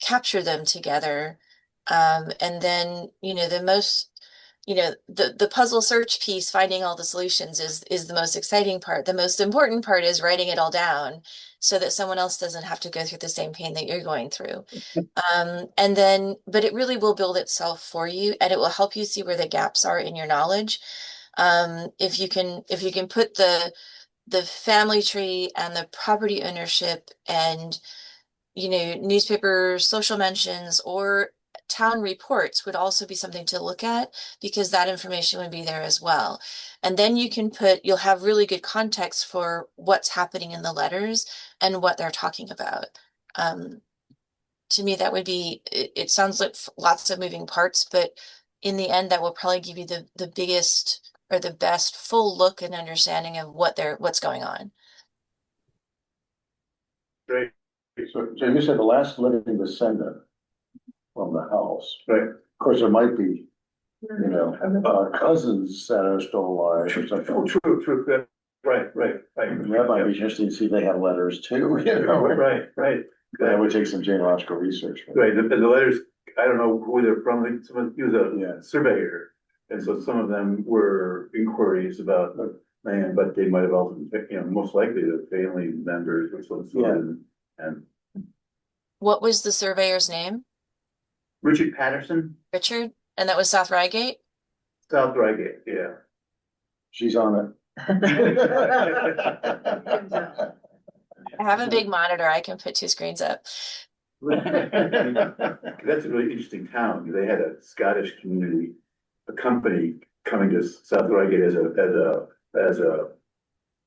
capture them together. And then, the puzzle search piece, finding all the solutions is the most exciting part. The most important part is writing it all down so that someone else doesn't have to go through the same pain that you're going through. But it really will build itself for you, and it will help you see where the gaps are in your knowledge. If you can put the family tree and the property ownership and newspaper social mentions or town reports would also be something to look at, because that information would be there as well. And then you'll have really good context for what's happening in the letters and what they're talking about. To me, that would be, it sounds like lots of moving parts, but in the end, that will probably give you the biggest or the best full look and understanding of what's going on. Great. So you said the last living descendant from the house. Right. Of course, there might be, cousins that are still alive or something. Oh, true, right. That might be interesting to see if they have letters too, Right. That would take some genealogical research. Right, the letters, I don't know who they're from, like, he was a surveyor, and so some of them were inquiries about land, but they might have also, most likely the family members or some sort of, and. What was the surveyor's name? Richard Patterson, Richard? And that was South Reigate? South Reigate, yeah. She's on it. I have a big monitor. I can put two screens up. That's a really interesting town. They had a Scottish community, a company coming to South Reigate as a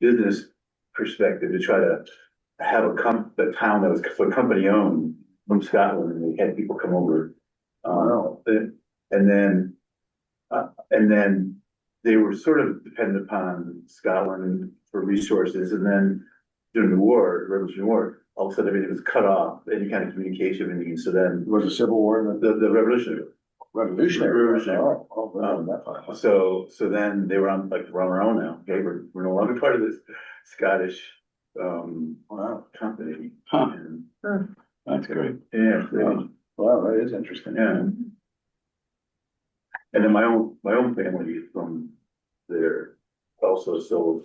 business perspective to try to have a town that was so company owned from Scotland, and they had people come over. And then they were sort of dependent upon Scotland for resources, and then during the war, the Revolutionary War, all of a sudden everything was cut off, any kind of communication, anything. So then Was the Civil War the Revolutionary. So then they were on we're on our own now. Okay, we're no longer part of this Scottish company. Huh. And, That's great. yeah. Wow, that is interesting. Yeah. And then my own family is from there also, so.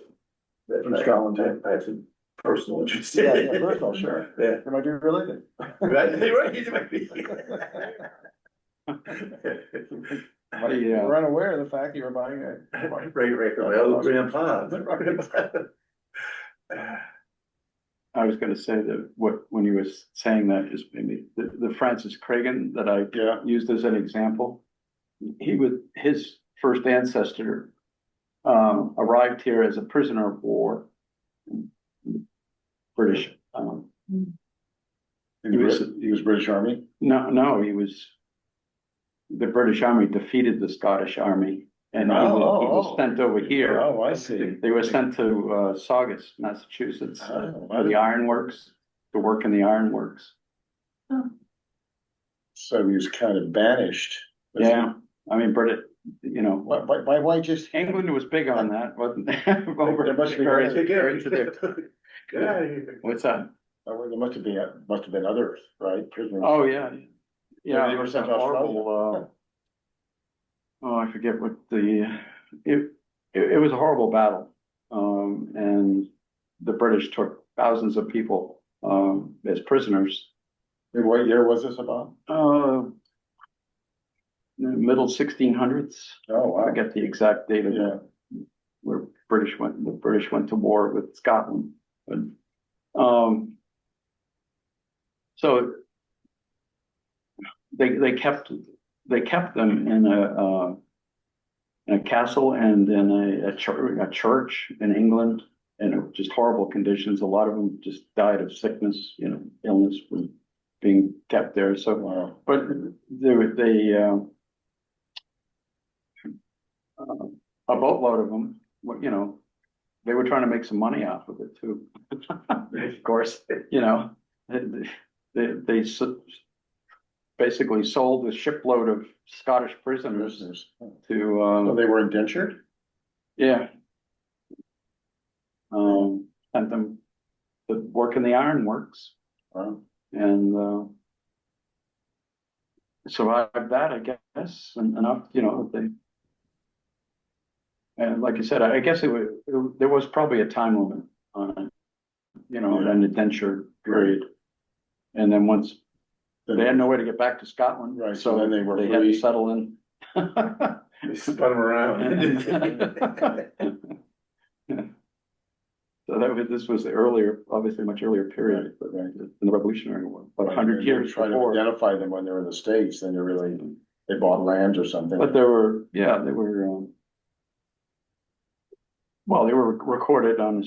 From Scotland, too. I had some personal interest. Yeah, personal, sure. Yeah. Am I doing related? Right, you might be. We're unaware of the fact that you were buying Right, from my old grandpa. I was gonna say that when you were saying that is maybe the Francis Cragen that I used as an example. His first ancestor arrived here as a prisoner of war. British. He was British Army? No, he was. The British Army defeated the Scottish Army, and he was sent over here. Oh, I see. They were sent to Saugus, Massachusetts, to the ironworks, to work in the ironworks. So he was kind of banished. Yeah, I mean, Britain, you know, Why just? England was big on that, wasn't There must be various- others. various of their- Get out of here. What's that? There must have been others, right? Prisoners. Oh, yeah. Yeah, They it were was a sent to Australia. horrible, oh, I forget what it was a horrible battle. And the British took thousands of people, as prisoners. And what year was this about? Middle 1600s. Oh, I wow. forget the exact date of Yeah. that, where the British went to war with Scotland. But, so they kept them in a castle and in a church in England, and it was just horrible conditions. A lot of them just died of sickness, you know, illness from being kept there. So, Wow. but a boatload of them, you know, they were trying to make some money off of it too. Of course, you know, they basically sold a shipload of Scottish prisoners Prisoners. to, So they were indentured? yeah. Sent them to work in the ironworks Wow. and, survived that, I guess, and enough, you know, and like you said, I guess there was probably a time limit on it, you know, Yeah. an indenture period. And then once they had no way to get back to Scotland. Right, so then they were had to free. settle in. They spun them around. So this was obviously much earlier period, but in the Revolutionary War, about 100 And years try to before. identify them when they're in the States, then they bought lands or something. But they were, well, they were recorded on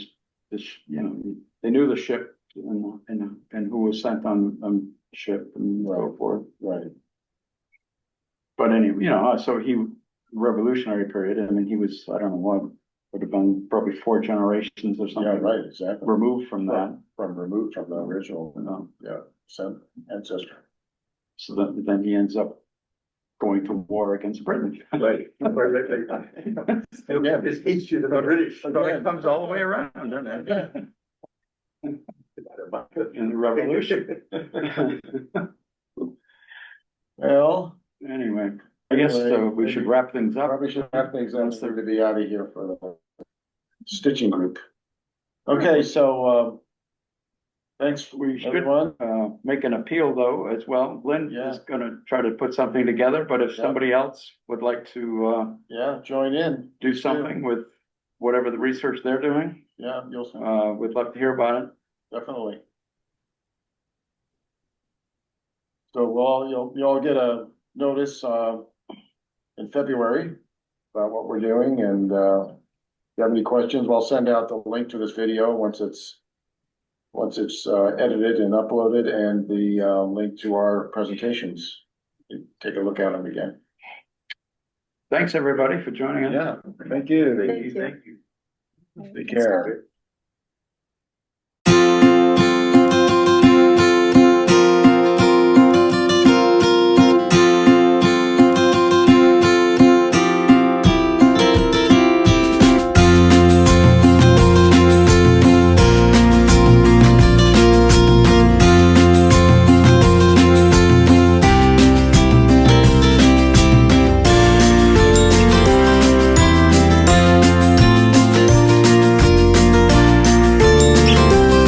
this, you know, they knew the ship and who was sent on ship and so forth. Right. But anyway, you know, so Revolutionary period, I mean, he was, I don't know what, would have been probably 4 generations or Yeah, something. right, exactly. Removed from that. Removed from the original, ancestor. So then he ends up going to war against Britain. Right. Yeah. His history of the British. So it comes all the way around, doesn't it? In the Revolution. Well, Anyway, I guess we should wrap things up. probably should have things on to be out of here for the stitching group. Okay, so, thanks, We should everyone. make an appeal though as well. Lynn Yeah. is gonna try to put something together, but if Yeah. somebody else would like to Yeah, join in. do something with whatever the research they're doing, Yeah, you'll, we'd love to hear about it. definitely. So, you'll get a notice, in February about what we're doing, and, if you have any questions, we'll send out the link to this video once it's edited and uploaded, and the, link to our presentations. You take a look at them again. Thanks, everybody, for joining us. Yeah, thank you. Thank you. Thank you. Take care.